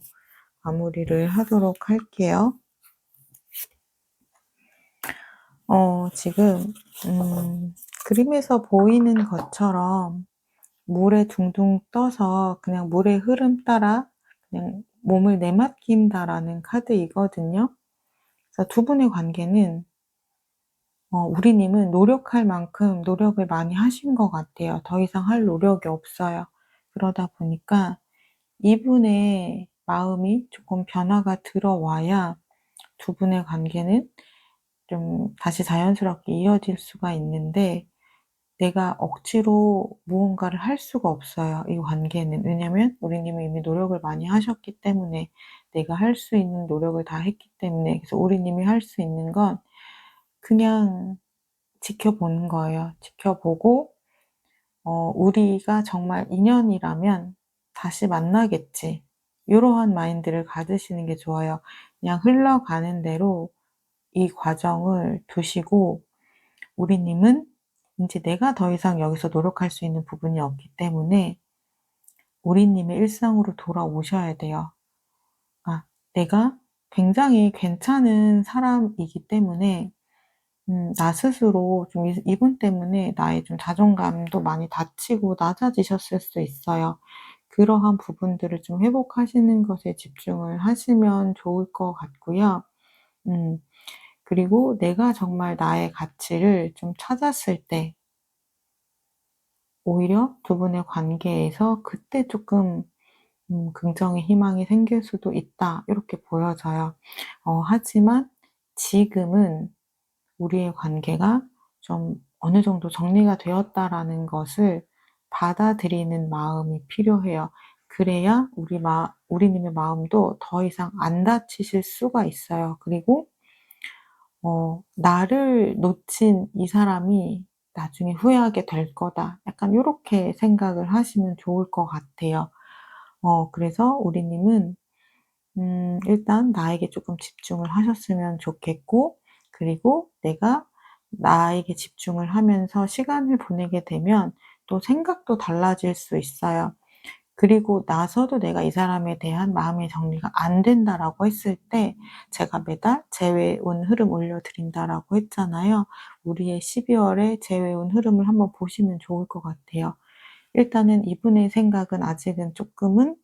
마무리를 하도록 할게요. 지금 그림에서 보이는 것처럼 물에 둥둥 떠서 그냥 물의 흐름 따라 그냥 몸을 내맡긴다라는 카드이거든요. 그래서 두 분의 관계는 우리님은 노력할 만큼 노력을 많이 하신 것 같아요. 더 이상 할 노력이 없어요. 그러다 보니까 이분의 마음이 조금 변화가 들어와야 두 분의 관계는 좀 다시 자연스럽게 이어질 수가 있는데, 내가 억지로 무언가를 할 수가 없어요, 이 관계는. 왜냐면 우리님은 이미 노력을 많이 하셨기 때문에, 내가 할 수 있는 노력을 다 했기 때문에. 그래서 우리님이 할 수 있는 건 그냥 지켜보는 거예요. 지켜보고 우리가 정말 인연이라면 다시 만나겠지, 요러한 마인드를 가지시는 게 좋아요. 그냥 흘러가는 대로 이 과정을 두시고, 우리님은 인제 내가 더 이상 여기서 노력할 수 있는 부분이 없기 때문에 우리님의 일상으로 돌아오셔야 돼요. 아, 내가 굉장히 괜찮은 사람이기 때문에 나 스스로 좀 이분 때문에 나의 좀 자존감도 많이 다치고 낮아지셨을 수 있어요. 그러한 부분들을 좀 회복하시는 것에 집중을 하시면 좋을 것 같고요. 음 그리고 내가 정말 나의 가치를 좀 찾았을 때 오히려 두 분의 관계에서 그때 조금 '긍정의 희망이 생길 수도 있다.' 이렇게 보여져요. 하지만 지금은 우리의 관계가 좀 어느 정도 정리가 되었다라는 것을 받아들이는 마음이 필요해요. 그래야 우리님의 마음도 더 이상 안 다치실 수가 있어요. 그리고 '나를 놓친 이 사람이 나중에 후회하게 될 거다.' 약간 요렇게 생각을 하시면 좋을 것 같아요. 그래서 우리님은 일단 나에게 조금 집중을 하셨으면 좋겠고, 그리고 내가 나에게 집중을 하면서 시간을 보내게 되면 또 생각도 달라질 수 있어요. 그리고 나서도 내가 이 사람에 대한 마음의 정리가 안 된다라고 했을 때, 제가 매달 재회운 흐름 올려드린다라고 했잖아요. 우리의 12월의 재회운 흐름을 한번 보시면 좋을 것 같아요. 일단은 이분의 생각은 아직은 조금은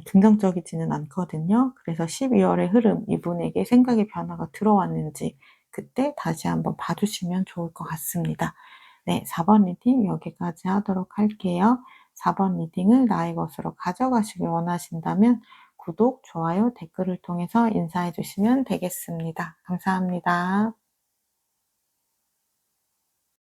긍정적이지는 않거든요. 그래서 12월의 흐름, 이분에게 생각의 변화가 들어왔는지 그때 다시 한번 봐 주시면 좋을 것 같습니다. 네, 4번 리딩 여기까지 하도록 할게요. 4번 리딩을 나의 것으로 가져가시길 원하신다면 구독, 좋아요, 댓글을 통해서 인사해 주시면 되겠습니다. 감사합니다.